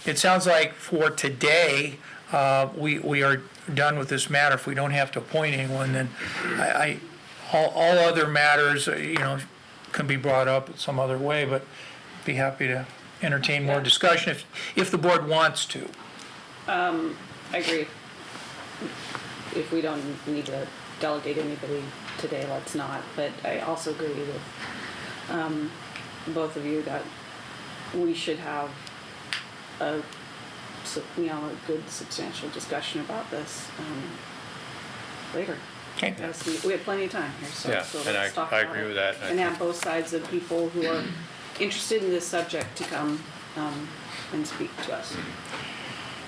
It sounds like for today, we are done with this matter. If we don't have to appoint anyone, then all other matters, can be brought up in some other way, but be happy to entertain more discussion if the board wants to. I agree. If we don't need to delegate anybody today, let's not. But I also agree with both of you that we should have a good substantial discussion about this later. Okay. We have plenty of time here, Yeah, so and let's talk I about agree it. with that. And have both sides of people who are interested in this subject to come and speak to us.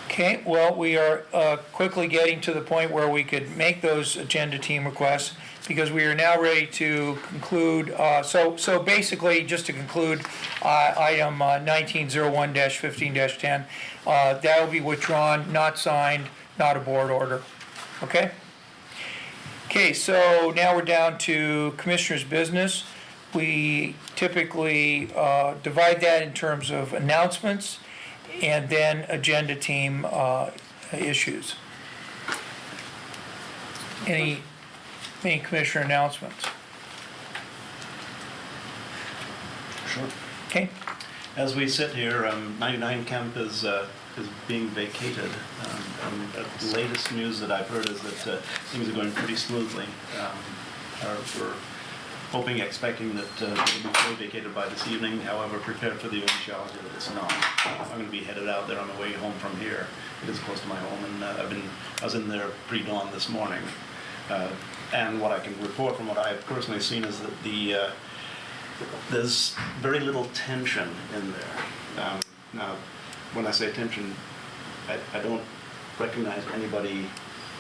Okay, well, we are quickly getting to the point where we could make those agenda team requests, because we are now ready to conclude. So basically, just to conclude, item 1901-15-10, that will be withdrawn, not signed, not a board order. Okay? Okay, so now we're down to commissioners' business. We typically divide that in terms of announcements and then agenda team issues. Any commissioner announcements? Sure. Okay, As we sit here, 99 Camp is being vacated. The latest news that I've heard is that things are going pretty smoothly. We're hoping, expecting that it will be fully vacated by this evening. However, prepared for the eventuality that it's not. I'm going to be headed out there on the way home from here. It is close to my home, and I was in there pre-dawn this morning. And what I can report from what I've personally seen is that there's very little tension in there. Now, when I say tension, I don't recognize anybody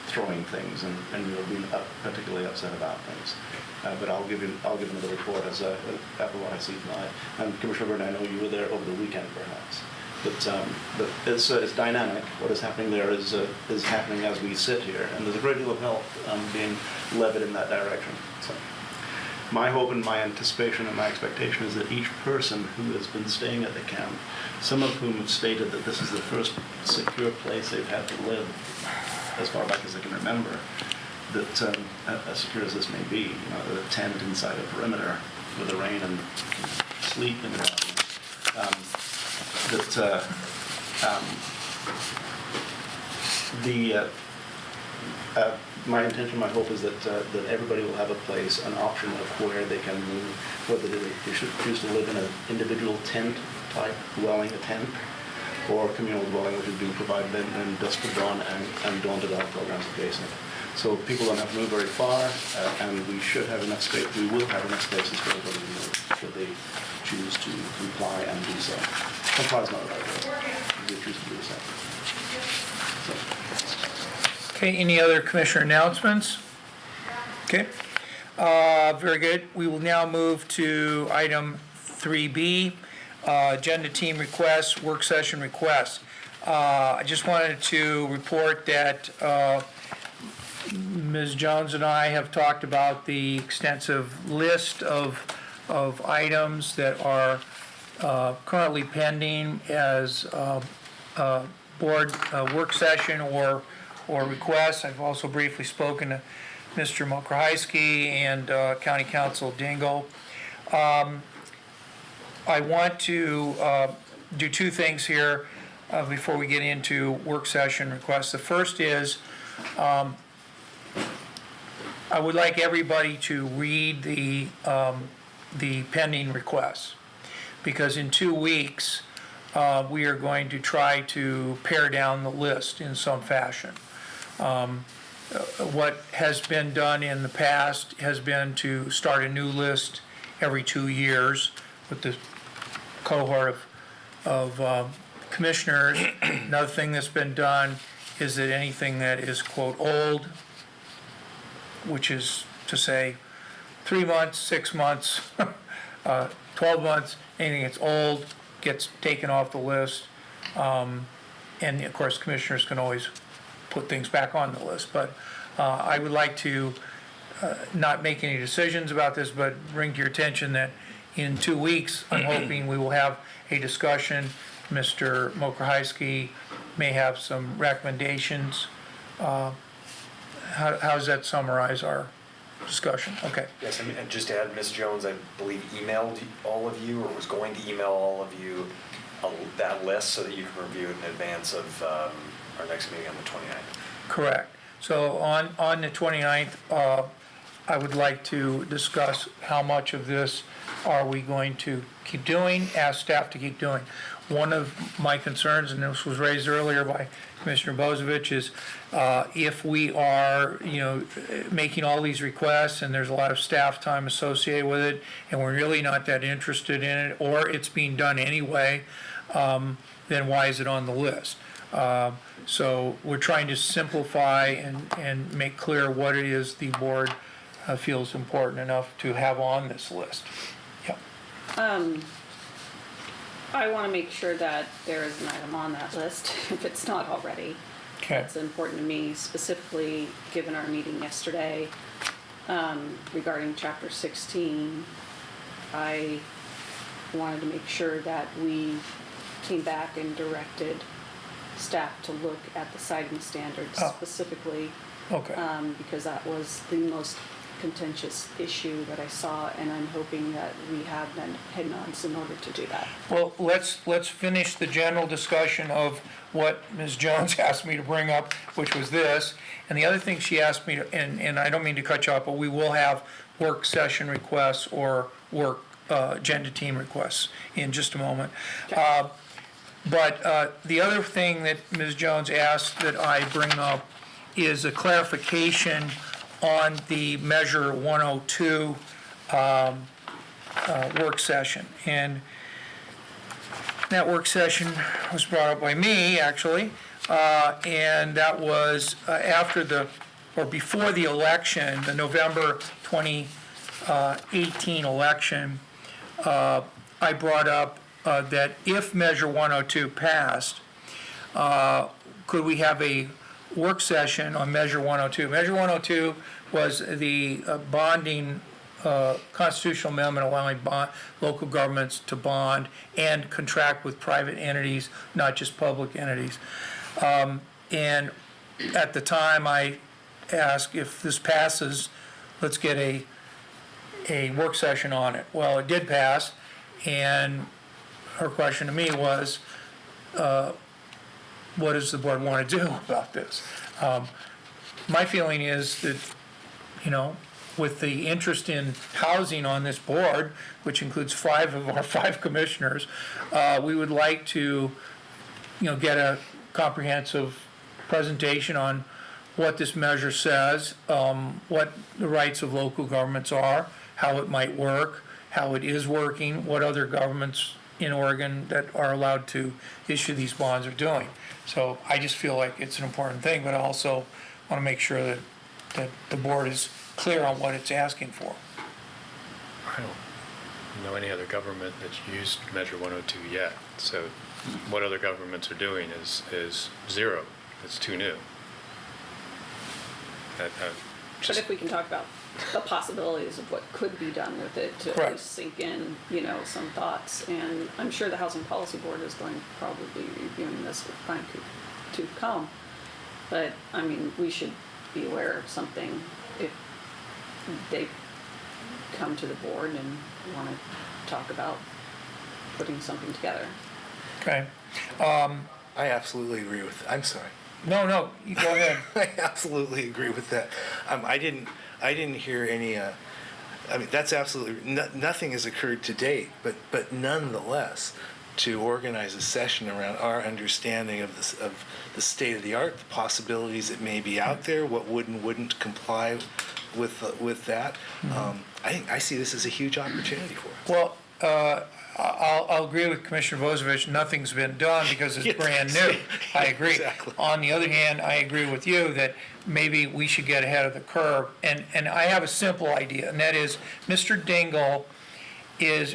throwing things and being particularly upset about things. But I'll give another report after what I see tonight. And Commissioner Byrne, I know you were there over the weekend, perhaps. But it's dynamic. What is happening there is happening as we sit here, and there's a great deal of help being levied in that direction. So, my hope and my anticipation and my expectation is that each person who has been staying at the camp, some of whom have stated that this is the first secure place they've had to live as far back as they can remember, that as secure as this may be, a tent inside a perimeter with the rain and sleet and my intention, my hope is that everybody will have a place, an option of where they can move, whether they should choose to live in an individual tent type dwelling, a tent, or communal dwelling, which is being provided in dusk to dawn and dawn to dawn programs adjacent. So people don't have to move very far, and we should have enough space. We will have enough spaces for everybody to move should they choose to comply and do so. Comply is not the right word. They choose to do so. okay, any other commissioner announcements? Okay, very good. We will now move to item 3B, agenda team requests, work session requests. I just wanted to report that Ms. Jones and I have talked about the extensive list of items that are currently pending as board work session or requests. I've also briefly spoken to Mr. Mokrahysky and County Council Dingle. I want to do two things here before we get into work session requests. The first is, I would like everybody to read the pending requests, because in 2 weeks, we are going to try to pare down the list in some fashion. What has been done in the past has been to start a new list every 2 years with the cohort of commissioners. Another thing that's been done is that anything that is, quote, old, which is to say 3 months, 6 months, 12 months, anything that's old gets taken off the list. And of course, commissioners can always put things back on the list. But I would like to not make any decisions about this, but bring to your attention that in 2 weeks, I'm hoping we will have a discussion. Mr. Mokrahysky may have some recommendations. How does that summarize our discussion? Okay. Yes, and just to add, Ms. Jones, I believe emailed all of you, or was going to email all of you that list so that you can review it in advance of our next meeting on the 29th. Correct. So on the 29th, I would like to discuss how much of this are we going to keep doing, ask staff to keep doing. One of my concerns, and this was raised earlier by Commissioner Bozovich, is if we are, making all these requests and there's a lot of staff time associated with it, and we're really not that interested in it, or it's being done anyway, then why is it on the list? So we're trying to simplify and make clear what it is the board feels important enough to have on this list. Yeah. I want to make sure that there is an item on that list, if it's not already. Okay. It's important to me, specifically given our meeting yesterday regarding Chapter 16. I wanted to make sure that we came back and directed staff to look at the siting standards specifically. Okay. Because that was the most contentious issue that I saw, and I'm hoping that we have head nods in order to do that. Well, let's finish the general discussion of what Ms. Jones asked me to bring up, which was this. And the other thing she asked me to, and I don't mean to cut you off, but we will have work session requests or work agenda team requests in just a moment. Okay. But the other thing that Ms. Jones asked that I bring up is a clarification on the Measure 102 work session. And that work session was brought up by me, actually, and that was before the election, the November 2018 election. I brought up that if Measure 102 passed, could we have a work session on Measure 102? Measure 102 was the bonding constitutional amendment allowing local governments to bond and contract with private entities, not just public entities. And at the time, I asked if this passes, let's get a work session on it. Well, it did pass, and her question to me was, what does the board want to do about this? My feeling is that, with the interest in housing on this board, which includes 5 of our 5 commissioners, we would like to, get a comprehensive presentation on what this measure says, what the rights of local governments are, how it might work, how it is working, what other governments in Oregon that are allowed to issue these bonds are doing. So I just feel like it's an important thing, but I also want to make sure that the board is clear on what it's asking for. I don't know any other government that's used Measure 102 yet. So what other governments are doing is zero. It's too new. But if we can talk about the possibilities of what could be done with it to at Correct. least sink in, some thoughts. And I'm sure the Housing Policy Board is going to probably be reviewing this with fine tooth comb. But, we should be aware of something if they come to the board and want to talk about putting something together. Okay. I absolutely agree with, I'm sorry. No, you go ahead. I absolutely agree with that. I didn't hear any, I mean, that's absolutely, nothing has occurred to date, but nonetheless, to organize a session around our understanding of this, of the state of the art, the possibilities that may be out there, what would and wouldn't comply with that. I see this as a huge opportunity for us. Well, I'll agree with Commissioner Vozovich, nothing's been done because it's Yes. brand new. I agree. Exactly. On the other hand, I agree with you that maybe we should get ahead of the curve. And I have a simple idea, and that is, Mr. Dingle is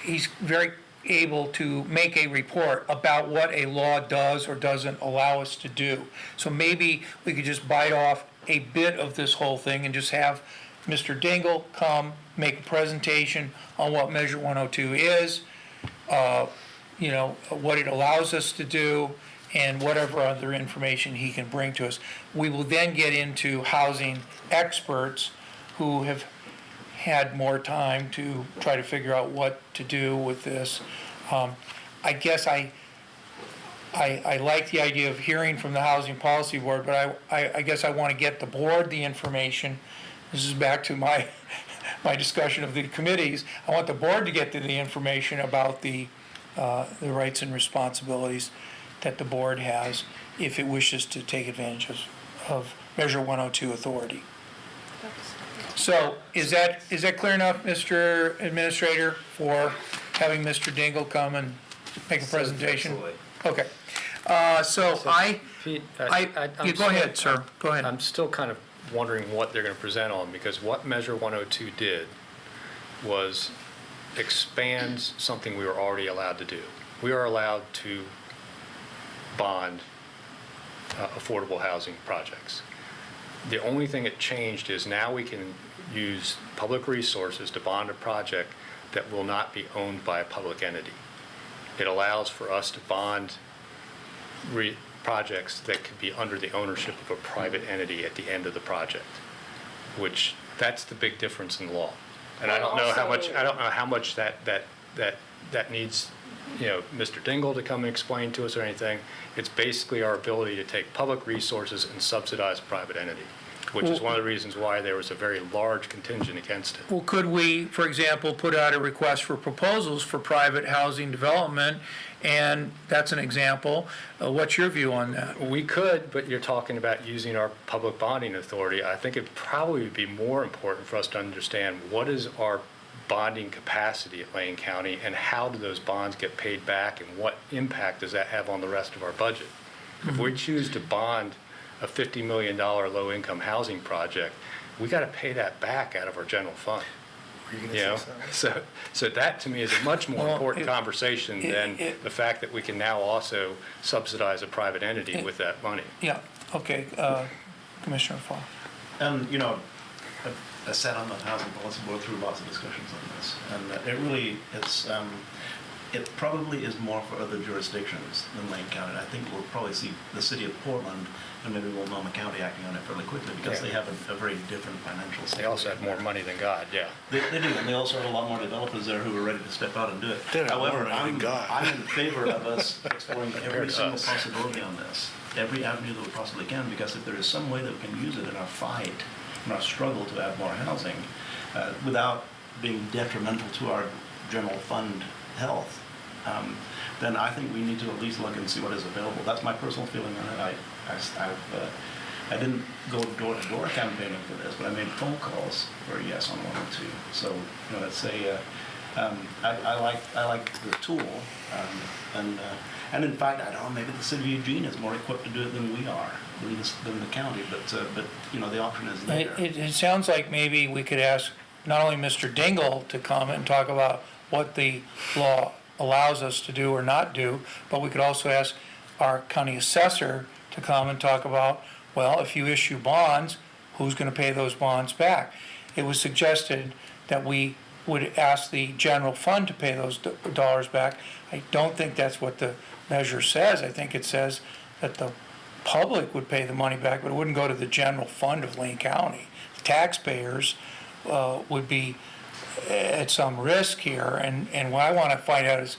he's very able to make a report about what a law does or doesn't allow us to do. So maybe we could just bite off a bit of this whole thing and just have Mr. Dingle come, make a presentation on what Measure 102 is, what it allows us to do, and whatever other information he can bring to us. We will then get into housing experts who have had more time to try to figure out what to do with this. I guess I like the idea of hearing from the Housing Policy Board, but I guess I want to get the board the information. This is back to my discussion of the committees. I want the board to get to the information about the rights and responsibilities that the board has if it wishes to take advantage of Measure 102 authority. So is that clear enough, Mr. Administrator, for having Mr. Dingle come and make a presentation? Absolutely. Okay. Pete, You go ahead, sir. Go ahead. I'm still kind of wondering what they're going to present on, because what Measure 102 did was expand something we were already allowed to do. We are allowed to bond affordable housing projects. The only thing it changed is now we can use public resources to bond a project that will not be owned by a public entity. It allows for us to bond projects that could be under the ownership of a private entity at the end of the project, which that's the big difference in law. And I don't know how much that needs, Mr. Dingle to come and explain to us or anything. It's basically our ability to take public resources and subsidize a private entity, which is one of the reasons why there was a very large contingent against it. Well, could we, for example, put out a request for proposals for private housing development? And that's an example. What's your view on that? We could, but you're talking about using our public bonding authority. I think it probably would be more important for us to understand what is our bonding capacity at Lane County and how do those bonds get paid back and what impact does that have on the rest of our budget? If we choose to bond a $50 million low-income housing project, we got to pay that back out of our general fund. Were you gonna say something? So that to me is a much more Well, important conversation than it- the fact that we can now also subsidize a private entity with that money. Yeah, okay, Commissioner Fall. I sat on the Housing Policy Board through lots of discussions on this, and it really is, it probably is more for other jurisdictions than Lane County. I think we'll probably see the city of Portland and maybe Multnomah County acting on it fairly quickly because Yeah. they have a very different financial situation. They also have more money than God, yeah. They do, and they also have a lot more developers there who are ready to step out and do it. They have more However, money than God. I'm in favor of us exploring every Compared to single us. possibility on this, every avenue that we possibly can, because if there is some way that we can use it in our fight, in our struggle to add more housing, without being detrimental to our general fund health, then I think we need to at least look and see what is available. That's my personal feeling on it. I didn't go door-to-door campaigning for this, but I made phone calls for a yes on 102. So, let's say, I like the tool, and in fact, I don't know, maybe the city of Eugene is more equipped to do it than we are, than the county, but the option is there. It sounds like maybe we could ask not only Mr. Dingle to come and talk about what the law allows us to do or not do, but we could also ask our county assessor to come and talk about, well, if you issue bonds, who's going to pay those bonds back? It was suggested that we would ask the general fund to pay those dollars back. I don't think that's what the measure says. I think it says that the public would pay the money back, but it wouldn't go to the general fund of Lane County. taxpayers would be at some risk here, and what I want to find out is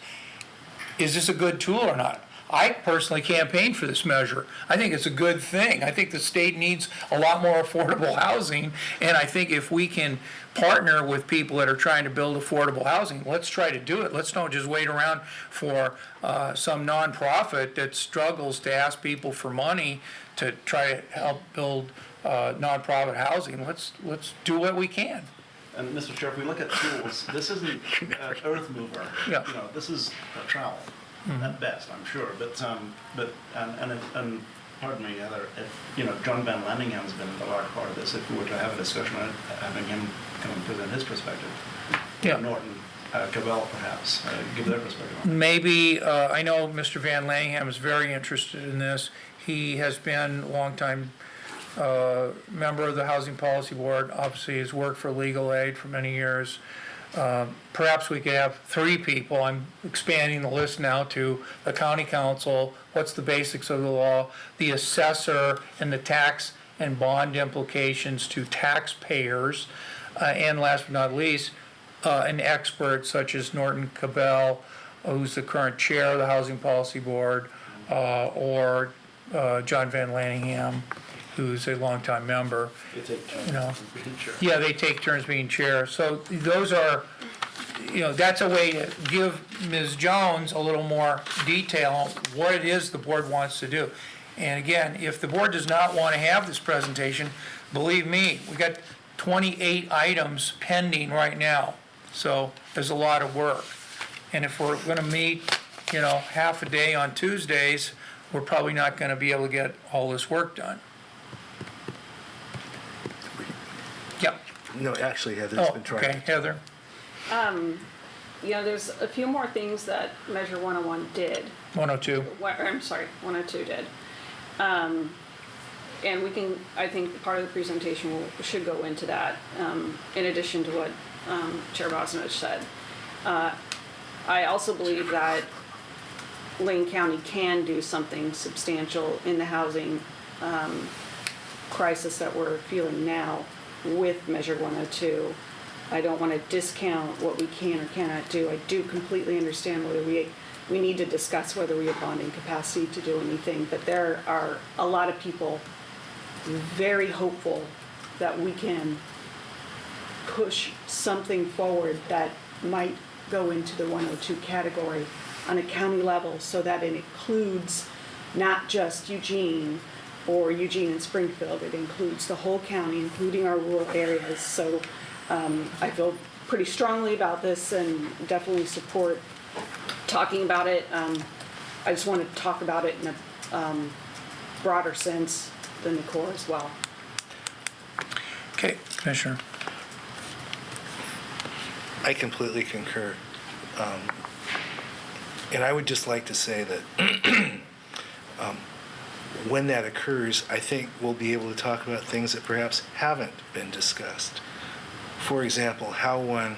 this a good tool or not? I personally campaigned for this measure. I think it's a good thing. I think the state needs a lot more affordable housing, and I think if we can partner with people that are trying to build affordable housing, let's try to do it. Let's don't just wait around for some nonprofit that struggles to ask people for money to try to help build nonprofit housing. Let's do what we can. And Mr. Chair, if we look at tools, this isn't an earth mover. Yeah. You know, this is a trowel at best, I'm sure. But pardon me, Heather, if John Van Landingham's been a large part of this. If we were to have a discussion on it, having him come and present his perspective, Yeah. Norton, Cabell, perhaps give their perspective on it. Maybe, I know Mr. Van Langham is very interested in this. He has been a longtime member of the Housing Policy Board, obviously has worked for Legal Aid for many years. Perhaps we could have 3 people. I'm expanding the list now to the county council, what's the basics of the law, the assessor, and the tax and bond implications to taxpayers, and last but not least, an expert such as Norton Cabell, who's the current chair of the Housing Policy Board, or John Van Lanningham, who's a longtime member. They take turns You know. being chair. Yeah, they take turns being chair. So those are, that's a way to give Ms. Jones a little more detail on what it is the board wants to do. And again, if the board does not want to have this presentation, believe me, we got 28 items pending right now. So there's a lot of work. And if we're going to meet, half a day on Tuesdays, we're probably not going to be able to get all this work done. Yep. No, actually, Heather's Oh, been trying. okay, Heather. There's a few more things that Measure 101 did. 102. I'm sorry, 102 did. And we can, I think part of the presentation should go into that, in addition to what Chair Bosnich said. I also believe that Lane County can do something substantial in the housing crisis that we're feeling now with Measure 102. I don't want to discount what we can or cannot do. I do completely understand whether we need to discuss whether we have bonding capacity to do anything, but there are a lot of people very hopeful that we can push something forward that might go into the 102 category on a county level so that it includes not just Eugene or Eugene and Springfield, it includes the whole county, including our rural areas. So I feel pretty strongly about this and definitely support talking about it. I just want to talk about it in a broader sense than the core as well. Okay, Commissioner. I completely concur. And I would just like to say that when that occurs, I think we'll be able to talk about things that perhaps haven't been discussed. For example, how one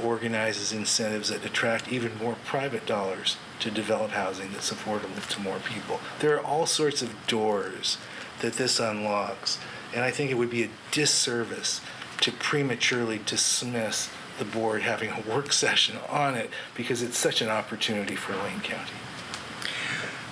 organizes incentives that attract even more private dollars to develop housing that's affordable to more people. There are all sorts of doors that this unlocks, and I think it would be a disservice to prematurely dismiss the board having a work session on it because it's such an opportunity for Lane County.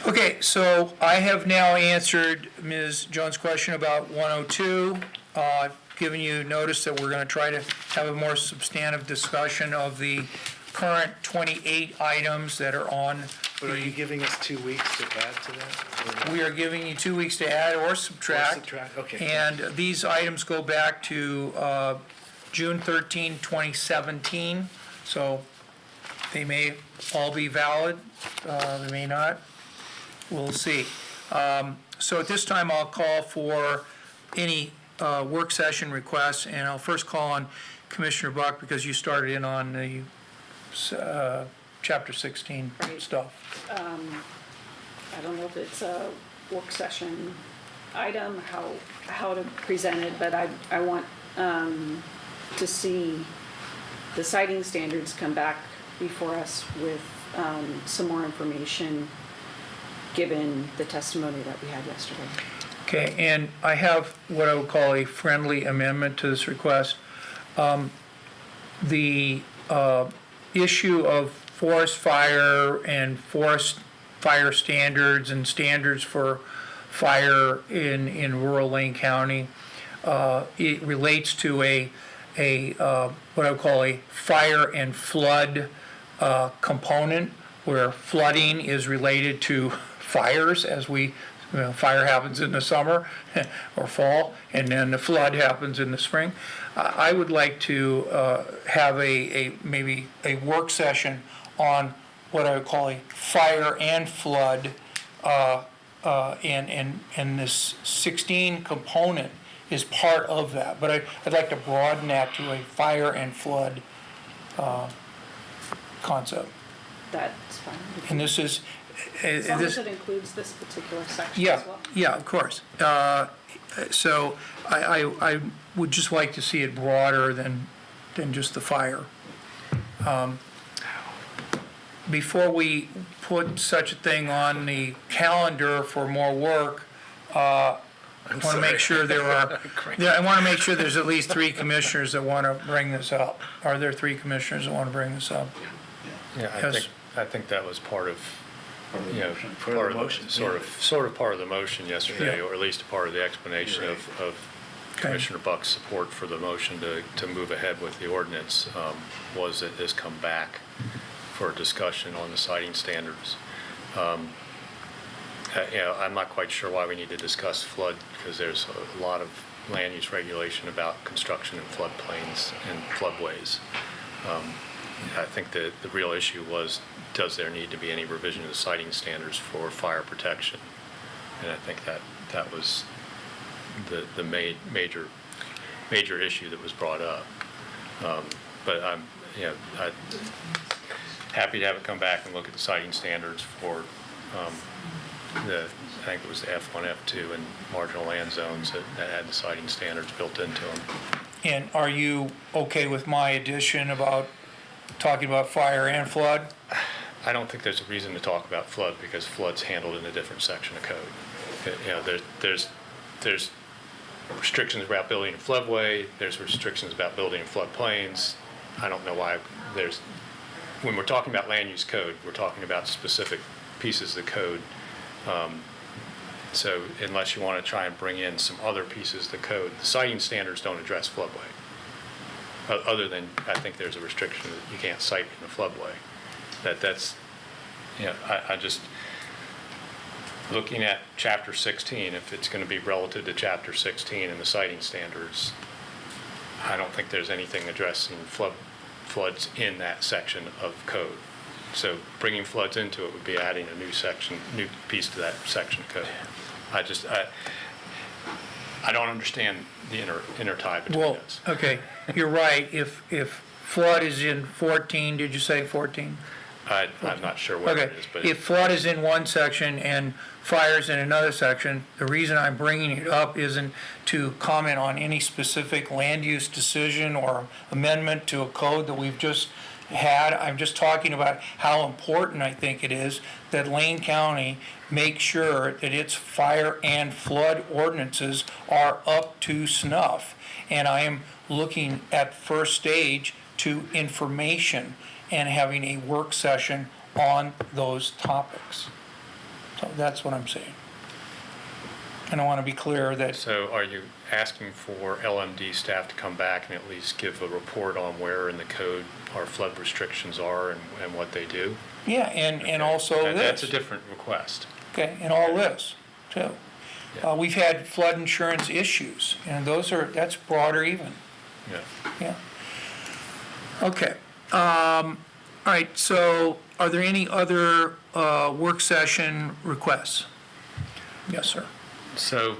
Okay, so I have now answered Ms. Jones' question about 102. I've given you notice that we're going to try to have a more substantive discussion of the current 28 items that are on. But are you giving us 2 weeks to add to that? We are giving you 2 weeks to add or subtract. Okay. And these items go back to June 13, 2017. So they may all be valid, they may not. We'll see. So at this time, I'll call for any work session requests, and I'll first call on Commissioner Buck because you started in on the Chapter 16 Right. stuff. I don't know if it's a work session item, how to present it, but I want to see the citing standards come back before us with some more information given the testimony that we had yesterday. Okay, and I have what I would call a friendly amendment to this request. The issue of forest fire and forest fire standards and standards for fire in rural Lane County, it relates to a what I would call a fire and flood component, where flooding is related to fires, as fire happens in the summer or fall, and then the flood happens in the spring. I would like to have maybe a work session on what I would call a fire and flood, and this 16 component is part of that. But I'd like to broaden that to a fire and flood concept. That's fine. And this is, As long this, as it includes this particular section yeah, as well. yeah, of course. So I would just like to see it broader than just the fire. Before we put such a thing on the calendar for more work, I want to make sure I want to make sure there's at least 3 commissioners that want to bring this up. Are there 3 commissioners that want to bring this up? Yeah, Yes. I think that was part of, Part of the you know, motion. part of the sort of part of the motion yesterday, Yeah. or at least a part of the explanation You're of Commissioner Buck's support for the motion to move ahead with the ordinance, was that this come back for a discussion on the siting standards. I'm not quite sure why we need to discuss flood, because there's a lot of land use regulation about construction in floodplains and floodways. I think the real issue was, does there need to be any revision of the siting standards for fire protection? And I think that was the major issue that was brought up. But I'm happy to have it come back and look at the siting standards for I think it was the F1, F2, and marginal land zones that had the siting standards built into them. And are you okay with my addition about talking about fire and flood? I don't think there's a reason to talk about flood, because flood's handled in a different section of code. There's restrictions about building a floodway, there's restrictions about building in floodplains. I don't know why when we're talking about land use code, we're talking about specific pieces of the code. So unless you want to try and bring in some other pieces of the code, the siting standards don't address floodway. Other than, I think there's a restriction that you can't site in a floodway. I just, looking at chapter 16, if it's going to be relative to chapter 16 and the siting standards, I don't think there's anything addressing floods in that section of code. So bringing floods into it would be adding a new piece to that section of code. I don't understand the intertie between Well, those. okay, you're right. If flood is in 14, did you say 14? I'm not sure what Okay, it is, but if flood is in one section and fire's in another section, the reason I'm bringing it up isn't to comment on any specific land use decision or amendment to a code that we've just had. I'm just talking about how important I think it is that Lane County make sure that its fire and flood ordinances are up to snuff. And I am looking at first stage to information and having a work session on those topics. So that's what I'm saying. And I want to be clear that, So are you asking for LMD staff to come back and at least give a report on where in the code our flood restrictions are and what they do? yeah, and also this. That's a different request. Okay, and all this, too. Yeah. We've had flood insurance issues, and that's broader even, Yeah. yeah. Okay, all right, so are there any other work session requests? Yes, sir. So,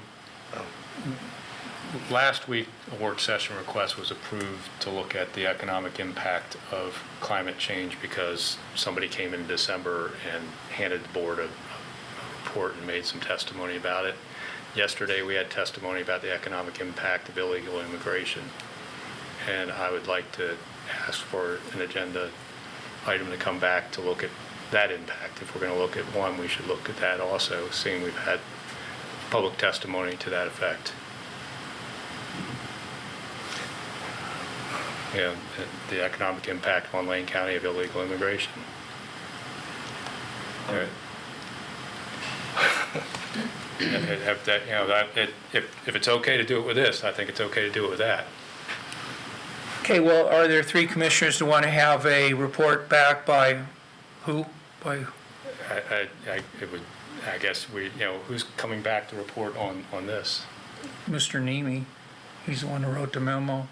last week, a work session request was approved to look at the economic impact of climate change, because somebody came in December and handed the board a report and made some testimony about it. Yesterday, we had testimony about the economic impact of illegal immigration. And I would like to ask for an agenda item to come back to look at that impact. If we're going to look at one, we should look at that also, seeing we've had public testimony to that effect. You know, the economic impact on Lane County of illegal immigration. If it's okay to do it with this, I think it's okay to do it with that. Okay, well, are there three commissioners who want to have a report back by who? By, I guess who's coming back to report on this? Mr. Nemi. He's the one who wrote the memo.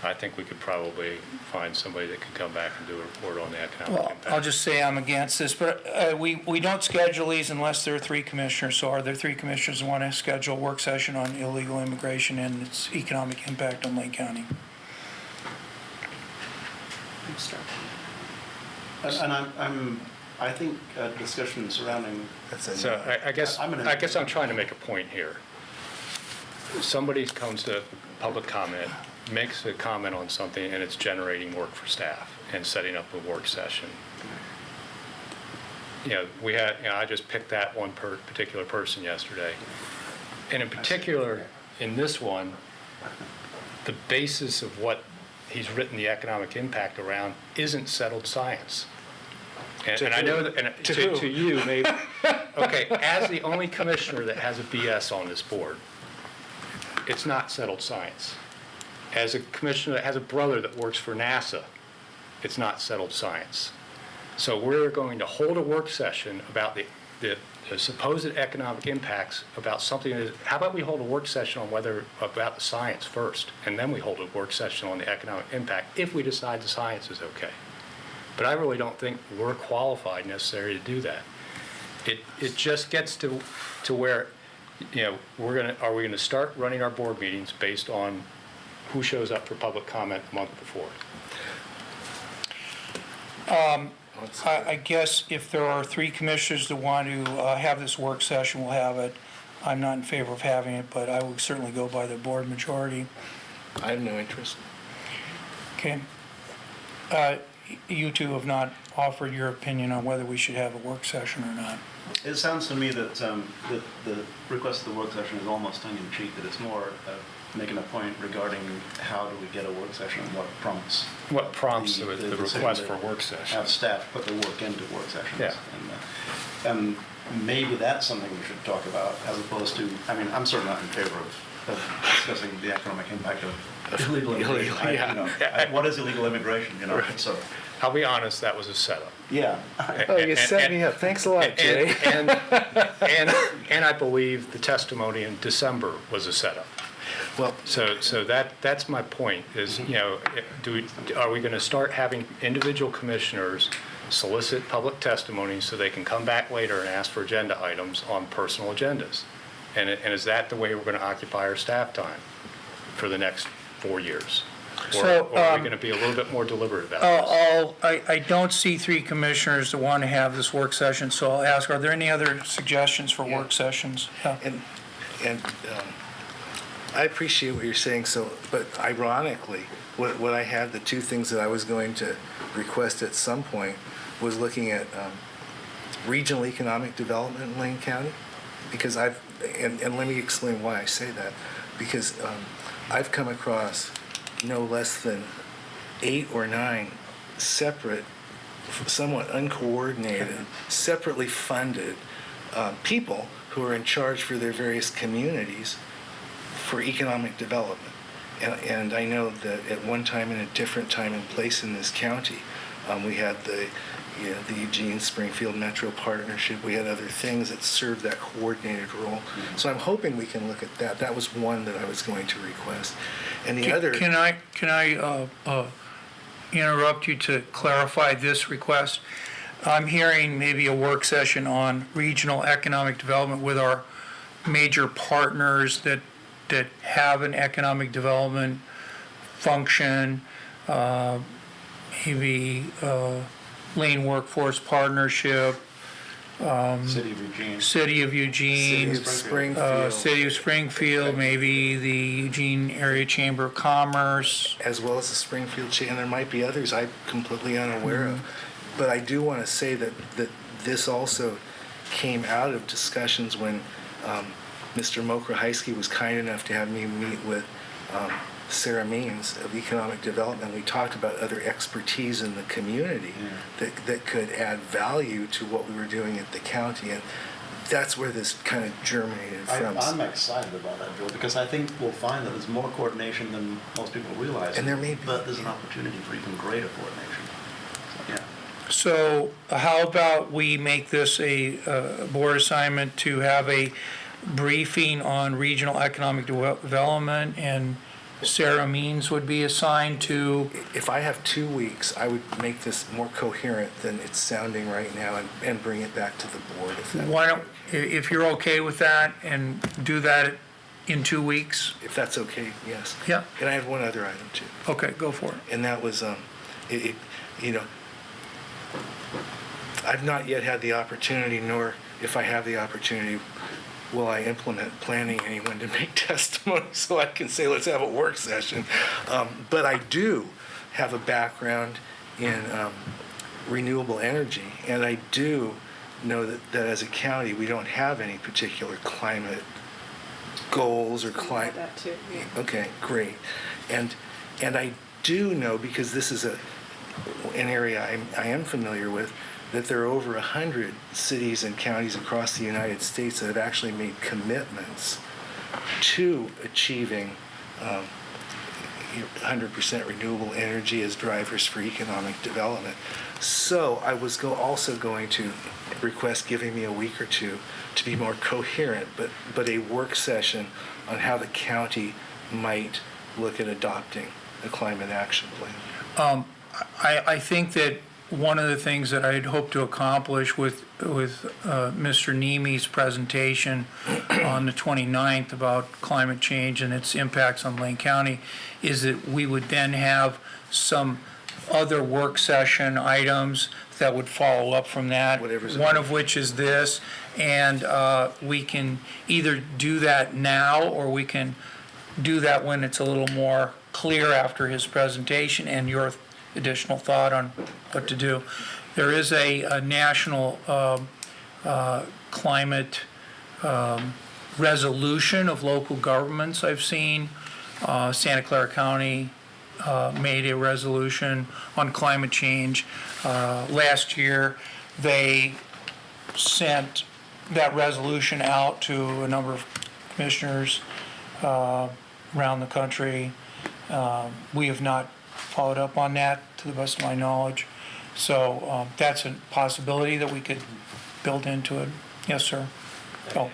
I think we could probably find somebody that could come back and do a report on the economic Well, impact. I'll just say I'm against this, but we don't schedule these unless there are three commissioners. So are there three commissioners who want to schedule a work session on illegal immigration and its economic impact on Lane County? I'm struck. And I think discussion surrounding, That's a- So I guess I'm gonna- I'm trying to make a point here. Somebody comes to public comment, makes a comment on something, and it's generating work for staff and setting up a work session. I just picked that one particular person yesterday. And in particular, in this one, the basis of what he's written the economic impact around isn't settled science. And I know that, and to you, maybe, okay, as the only commissioner that has a BS on this board, it's not settled science. As a commissioner that has a brother that works for NASA, it's not settled science. So we're going to hold a work session about the supposed economic impacts about something that, how about we hold a work session on about the science first, and then we hold a work session on the economic impact if we decide the science is okay. But I really don't think we're qualified necessarily to do that. It just gets to where, are we gonna start running our board meetings based on who shows up for public comment a month before? I guess if there are three commissioners that want to have this work session, we'll have it. I'm not in favor of having it, but I would certainly go by the board majority. I have no interest. Okay? You two have not offered your opinion on whether we should have a work session or not. it sounds to me that the request of the work session is almost tongue-in-cheek, that it's more making a point regarding how do we get a work session and what prompts. What prompts the decision request to for a work session? Have staff put the work into work sessions. Yeah. And maybe that's something we should talk about, as opposed to, I'm certainly not in favor of discussing the economic impact of illegal immigration. What is illegal immigration, Right. so, I'll be honest, that was a setup. yeah. Oh, you set me up. Thanks a lot, Jay. And I believe the testimony in December was a setup. Well, So that's my point, is, are we going to start having individual commissioners solicit public testimony so they can come back later and ask for agenda items on personal agendas? And is that the way we're going to occupy our staff time for the next 4 years? So, Or are we going to be a little bit more deliberate about this? I don't see three commissioners that want to have this work session, so I'll ask, are there any other suggestions for work sessions? Yeah. And I appreciate what you're saying, but ironically, what I had, the two things that I was going to request at some point was looking at regional economic development in Lane County, because and let me explain why I say that, because I've come across no less than 8 or 9 separate, somewhat uncoordinated, separately funded people who are in charge for their various communities for economic development. And I know that at one time, in a different time and place in this county, we had the Eugene-Springfield Metro Partnership. We had other things that served that coordinated role. So I'm hoping we can look at that. That was one that I was going to request. And the other... Can I interrupt you to clarify this request? I'm hearing maybe a work session on regional economic development with our major partners that have an economic development function, maybe Lane Workforce Partnership, City of Eugene. City of Eugene, City of Springfield. City of Springfield, maybe the Eugene Area Chamber of Commerce. as well as the Springfield chain, and there might be others I'm completely unaware of. But I do want to say that this also came out of discussions when Mr. Mokraheisky was kind enough to have me meet with Sarah Means of Economic Development. We talked about other expertise in the community that could add value to what we were doing at the county, and that's where this kind of germinated from. I'm excited about that, Joe, because I think we'll find that there's more coordination than most people realize. And there may be. But there's an opportunity for even greater coordination. So, yeah. So how about we make this a board assignment to have a briefing on regional economic development, and Sarah Means would be assigned to, If I have 2 weeks, I would make this more coherent than it's sounding right now and bring it back to the board. why don't, if you're okay with that, and do that in 2 weeks? If that's okay, yes. Yeah. And I have one other item too. Okay, go for it. And that was, I've not yet had the opportunity, nor if I have the opportunity, will I implement planning anyone to make testimony so I can say, let's have a work session. But I do have a background in renewable energy, and I do know that as a county, we don't have any particular climate goals or climate. That too, yeah. Okay, great. And I do know, because this is an area I am familiar with, that there are over 100 cities and counties across the United States that have actually made commitments to achieving 100% renewable energy as drivers for economic development. So I was also going to request giving me a week or two to be more coherent, but a work session on how the county might look at adopting a climate action plan. I think that one of the things that I'd hoped to accomplish with Mr. Nemi's presentation on the 29th about climate change and its impacts on Lane County is that we would then have some other work session items that would follow up from that. Whatever's one of which is this, and we can either do that now, or we can do that when it's a little more clear after his presentation and your additional thought on what to do. There is a national climate resolution of local governments I've seen. Santa Clara County made a resolution on climate change. Last year, they sent that resolution out to a number of commissioners around the country. We have not followed up on that, to the best of my knowledge. So that's a possibility that we could build into it. Yes, sir. Oh,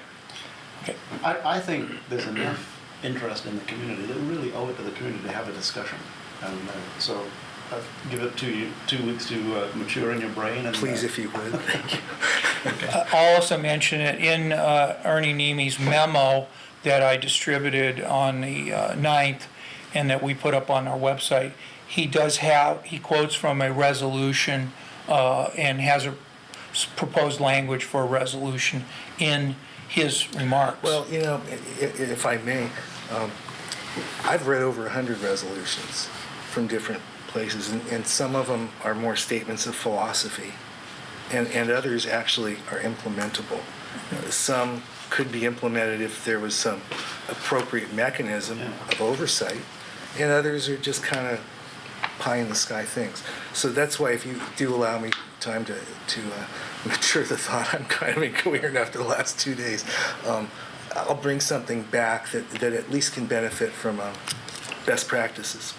okay. I think there's enough interest in the community that we really owe it to the community to have a discussion. And so I'll give it to you 2 weeks to mature in your brain. And Please, if you would. Thank you. I'll also mention it in Ernie Nemi's memo that I distributed on the 9th and that we put up on our website. He quotes from a resolution and has a proposed language for a resolution in his remarks. Well, if I may, I've read over 100 resolutions from different places, and some of them are more statements of philosophy, and others actually are implementable. Some could be implemented if there was some appropriate mechanism of oversight, and others are just kind of pie-in-the-sky things. So that's why, if you do allow me time to mature the thought, I'm kind of incoherent after the last 2 days. I'll bring something back that at least can benefit from best practices.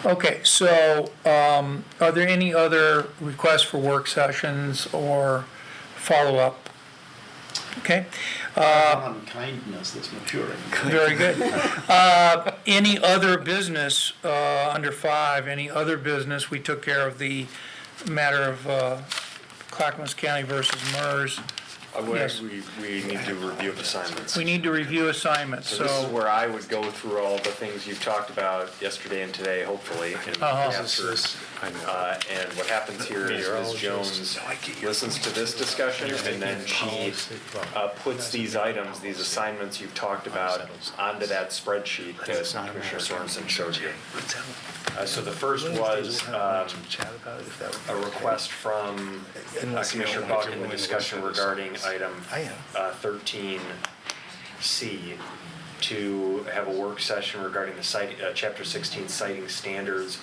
Okay, so are there any other requests for work sessions or follow-up? Okay. on kindness that's maturing. Very good. Any other business, under 5, any other business? We took care of the matter of Clackamas County versus MERS. Yes. We need to review assignments. We need to review assignments, So this is where I would go through all the things you've talked about yesterday and today, hopefully, and answers. And what happens here is Ms. Jones listens to this discussion, and then she puts these items, these assignments you've talked about, onto that spreadsheet that Commissioner Sorensen showed you. So the first was a request from Commissioner Buck in the discussion regarding item 13, C, to have a work session regarding the Chapter 16 citing standards,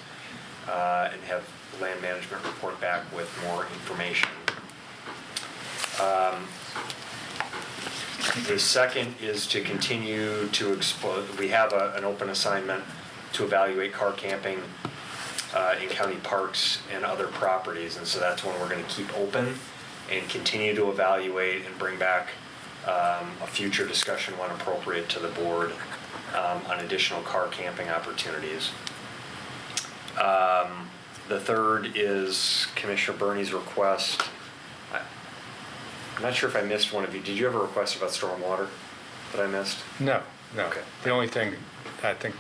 and have land management report back with more information. The second is to continue to explore, we have an open assignment to evaluate car camping in county parks and other properties, and so that's one we're gonna keep open and continue to evaluate and bring back a future discussion when appropriate to the board on additional car camping opportunities. The third is Commissioner Burney's request. I'm not sure if I missed one of you. Did you have a request about stormwater that I missed? No. Okay. The only thing I think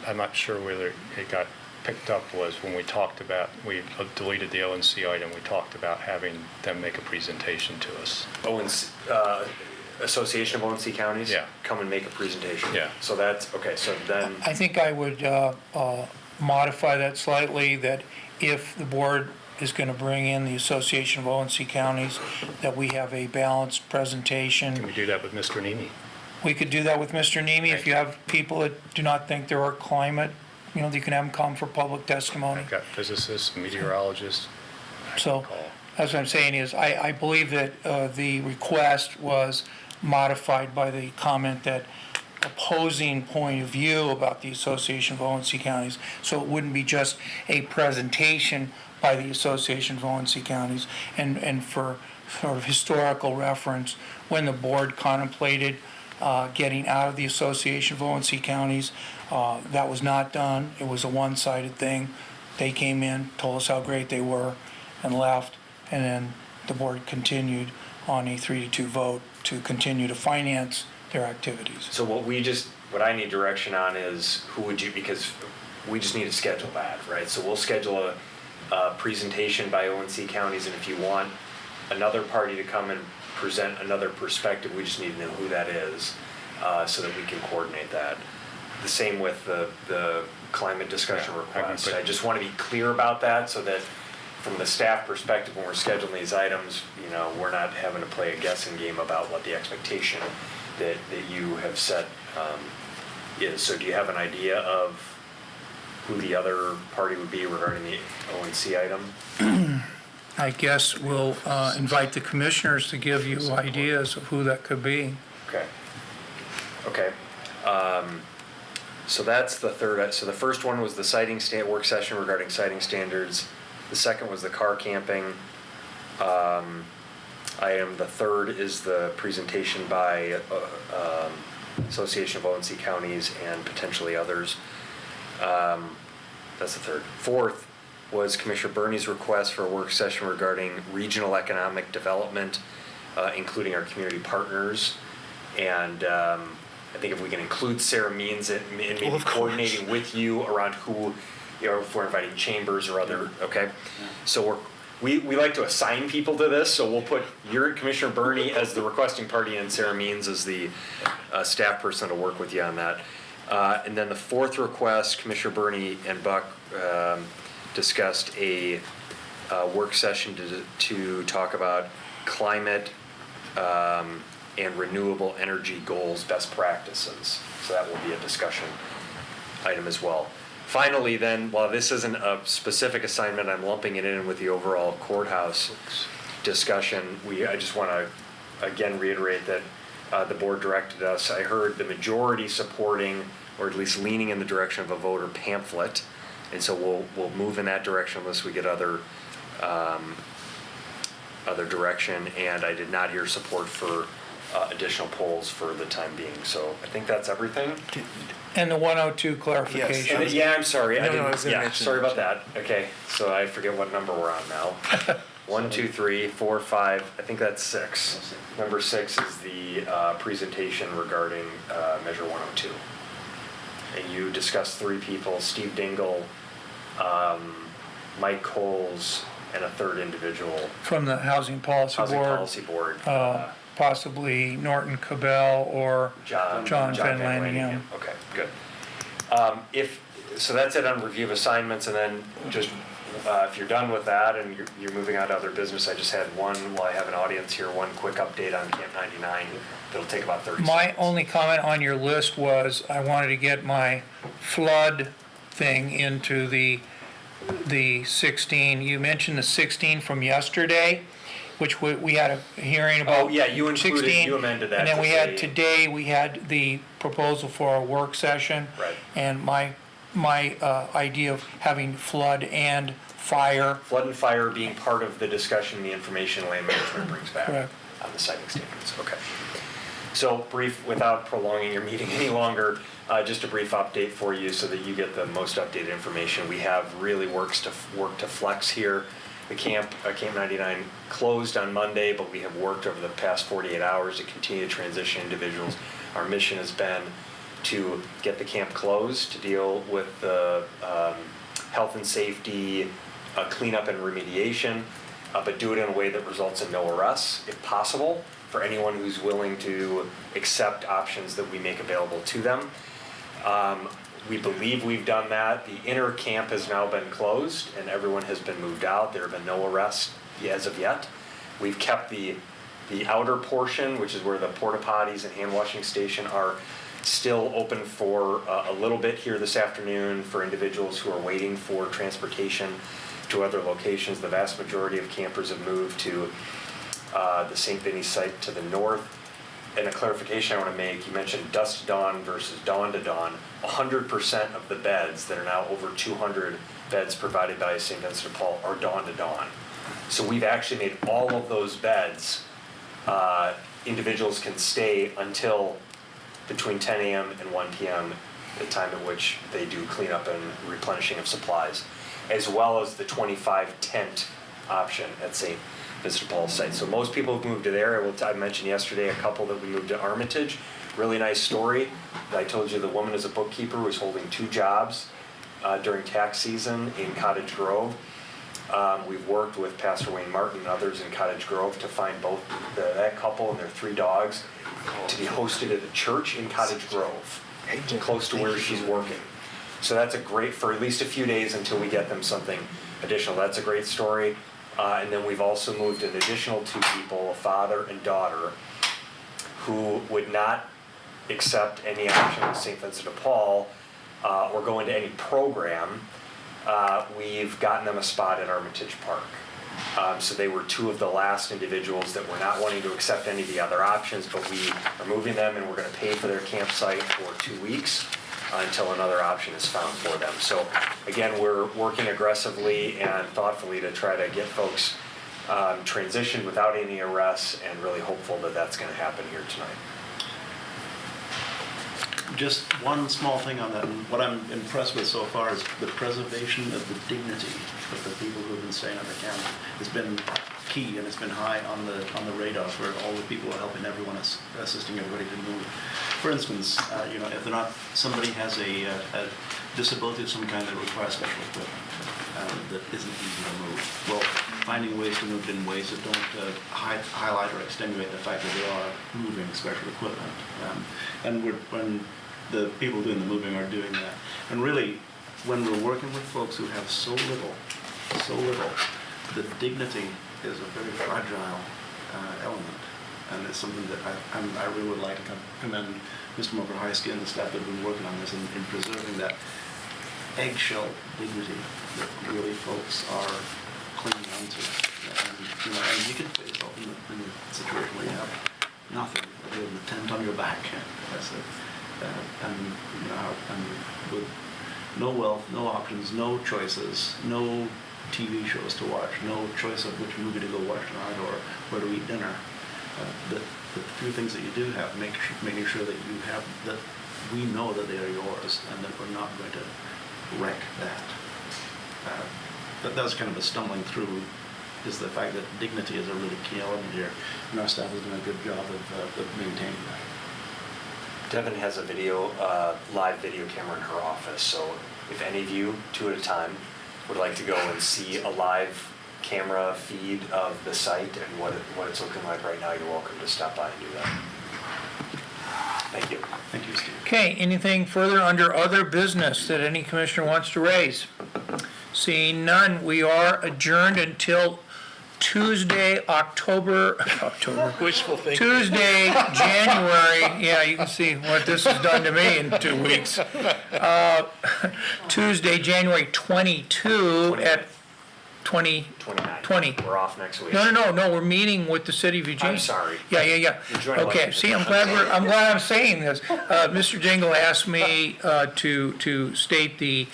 I'm not sure whether it got picked up was when we talked about, we deleted the ONC item, we talked about having them make a presentation to us. Association of ONC Counties? Yeah. Come and make a presentation? Yeah. So that's, okay, so then, I think I would modify that slightly, that if the board is going to bring in the Association of ONC Counties, that we have a balanced presentation. Can we do that with Mr. Nemi? We could do that with Mr. Nemi. If you have people that do not think there are climate, you can have them come for public testimony. I've got physicists, meteorologists. So, that's what I'm saying is, I believe that the request was modified by the comment that opposing point of view about the Association of ONC Counties, so it wouldn't be just a presentation by the Association of ONC Counties. And for sort of historical reference, when the board contemplated getting out of the Association of ONC Counties, that was not done. It was a one-sided thing. They came in, told us how great they were, and left, and then the board continued on a 3-2 vote to continue to finance their activities. so what I need direction on is who would you, because we just need to schedule that, right? So we'll schedule a presentation by ONC counties, and if you want another party to come and present another perspective, we just need to know who that is, so that we can coordinate that. The same with the climate discussion Yeah, request. I can I just want to be clear about that, so that from the staff perspective, when we're scheduling these items, we're not having to play a guessing game about what the expectation that you have set is. So do you have an idea of who the other party would be regarding the ONC item? I guess we'll invite the commissioners to give you ideas of who that could be. Okay. So that's the third. So the first one was the work session regarding siting standards. The second was the car camping item. The third is the presentation by Association of ONC Counties and potentially others. That's the third. Fourth was Commissioner Burney's request for a work session regarding regional economic development, including our community partners. And I think if we can include Sarah Means and maybe coordinating with you around who, if we're inviting chambers or other, okay? So we like to assign people to this, so we'll put Commissioner Burney as the requesting party and Sarah Means as the staff person to work with you on that. And then the fourth request, Commissioner Burney and Buck discussed a work session to talk about climate and renewable energy goals, best practices. So that will be a discussion item as well. Finally then, while this isn't a specific assignment, I'm lumping it in with the overall courthouse discussion. I just want to again reiterate that the board directed us. I heard the majority supporting, or at least leaning in the direction of a voter pamphlet. And so we'll move in that direction unless we get other direction. And I did not hear support for additional polls for the time being. So I think that's everything. And the 102 clarification. And yeah, I'm sorry. No, I was gonna mention sorry about that. that. Okay, so I forget what number we're on now. 1, 2, 3, 4, 5. I think that's 6. Number 6 is the presentation regarding Measure 102. And you discussed 3 people: Steve Dingle, Mike Coles, and a third individual. From the Housing Policy Housing Board. Policy Board. Possibly Norton Cabell or John Van Lanningham. Okay, good. So that's it on review of assignments, and then just if you're done with that and you're moving on to other business, I just had one, while I have an audience here, one quick update on Camp 99. That'll take about 30 seconds. My only comment on your list was I wanted to get my flood thing into the 16. You mentioned the 16 from yesterday, which we had a hearing about. Oh, yeah, you included, 16, you amended that And then to we say- had, today, we had the proposal for a work session. Right. And my idea of having flood and fire. Flood and fire being part of the discussion, the information land management brings back Correct. on the siting standards. Okay. So brief, without prolonging your meeting any longer, just a brief update for you so that you get the most updated information. We have really work to flex here. The Camp 99 closed on Monday, but we have worked over the past 48 hours to continue to transition individuals. Our mission has been to get the camp closed, to deal with the health and safety, cleanup and remediation, but do it in a way that results in no arrests, if possible, for anyone who's willing to accept options that we make available to them. We believe we've done that. The inner camp has now been closed and everyone has been moved out. There have been no arrests as of yet. We've kept the outer portion, which is where the porta potties and hand washing station are, still open for a little bit here this afternoon for individuals who are waiting for transportation to other locations. The vast majority of campers have moved to the St. Vinny's site to the north. And a clarification I want to make, you mentioned dusk to dawn versus dawn to dawn. 100% of the beds that are now over 200 beds provided by St. Vincent de Paul are dawn to dawn. So we've actually made all of those beds, individuals can stay until between 10 a.m. and 1 p.m., the time at which they do cleanup and replenishing of supplies, as well as the 25 tent option at St. Vincent de Paul's site. So most people have moved to there. I mentioned yesterday a couple that we moved to Armitage. Really nice story. I told you the woman is a bookkeeper who was holding 2 jobs during tax season in Cottage Grove. We've worked with Pastor Wayne Martin and others in Cottage Grove to find both that couple and their 3 dogs to be hosted at a church in Cottage Grove, close to where she's working. So that's a great, for at least a few days until we get them something additional. That's a great story. And then we've also moved an additional 2 people, a father and daughter, who would not accept any option with St. Vincent de Paul or go into any program. We've gotten them a spot at Armitage Park. So they were 2 of the last individuals that were not wanting to accept any of the other options, but we are moving them and we're going to pay for their campsite for 2 weeks until another option is found for them. So again, we're working aggressively and thoughtfully to try to get folks transitioned without any arrests, and really hopeful that that's going to happen here tonight. Just one small thing on that, and what I'm impressed with so far is the preservation of the dignity of the people who have been staying at the camp has been key, and it's been high on the radar for all the people helping everyone, assisting everybody to move. For instance, if they're not, somebody has a disability of some kind that requires special equipment that isn't easy to move. Well, finding ways to move in ways that don't highlight or extenuate the fact that they are moving special equipment. And when the people doing the moving are doing that. And really, when we're working with folks who have so little, the dignity is a very fragile element. And it's something that I really would like to commend Mr. Mokrzycki and the staff that have been working on this in preserving that eggshell dignity that really folks are clinging on to. And you can put yourself in a situation where you have nothing other than the tent on your back. And with no wealth, no options, no choices, no TV shows to watch, no choice of which movie to go watch tonight or where to eat dinner. The few things that you do have, making sure that you have, that we know that they are yours and that we're not going to wreck that. That was kind of a stumbling through, is the fact that dignity is a really key element here, and our staff has done a good job of maintaining that. Devin has a live video camera in her office, so if any of you, 2 at a time, would like to go and see a live camera feed of the site and what it's looking like right now, you're welcome to stop by and do that. Thank you. Thank you, Steve. Okay, anything further under other business that any commissioner wants to raise? Seeing none, we are adjourned until Tuesday, Wishful thinking. Tuesday, January, yeah, you can see what this has done to me in 2 weeks. Tuesday, January 22 at 20. 29. 20. We're off next week. No, we're meeting with the city of Eugene. I'm sorry. Yeah. The joint Okay, election. see, I'm glad I'm saying this. Mr. Jingle asked me to state the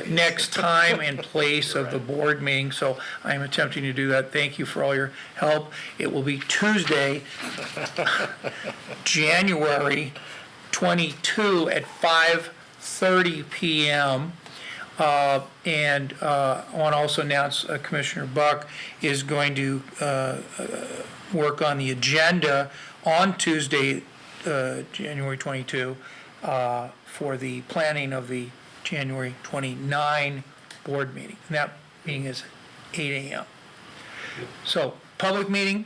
next time and place of the board meeting, so I am attempting to do that. Thank you for all your help. It will be Tuesday, January 22 at 5:30 PM. And I want to also announce Commissioner Buck is going to work on the agenda on Tuesday, January 22, for the planning of the January 29 board meeting. And that meeting is 8 a.m. So, public meeting,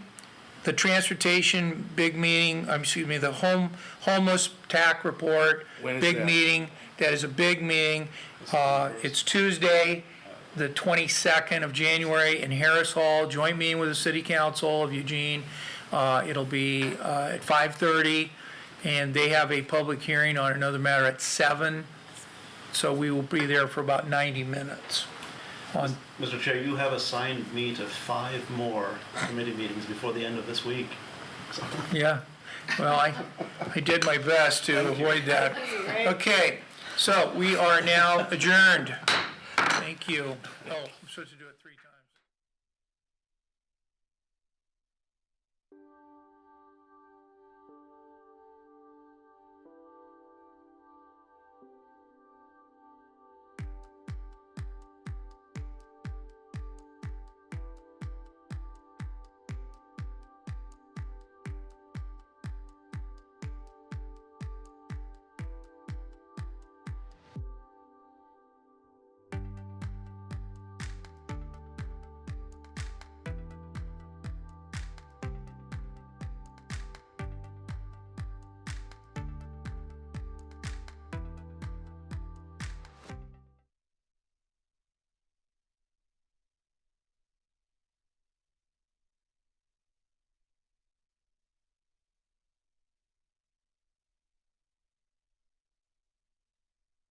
the transportation big meeting, the homeless TAC report, When is big that? meeting. That is a big meeting. It's Tuesday, the 22nd of January in Harris Hall, joint meeting with the City Council of Eugene. It'll be at 5:30, and they have a public hearing on another matter at 7. So we will be there for about 90 minutes. Mr. Chair, you have assigned me to 5 more committee meetings before the end of this week. Yeah, well, I did my best to avoid that. Okay, so we are now adjourned. Thank you. Oh, I'm supposed to do it 3 times.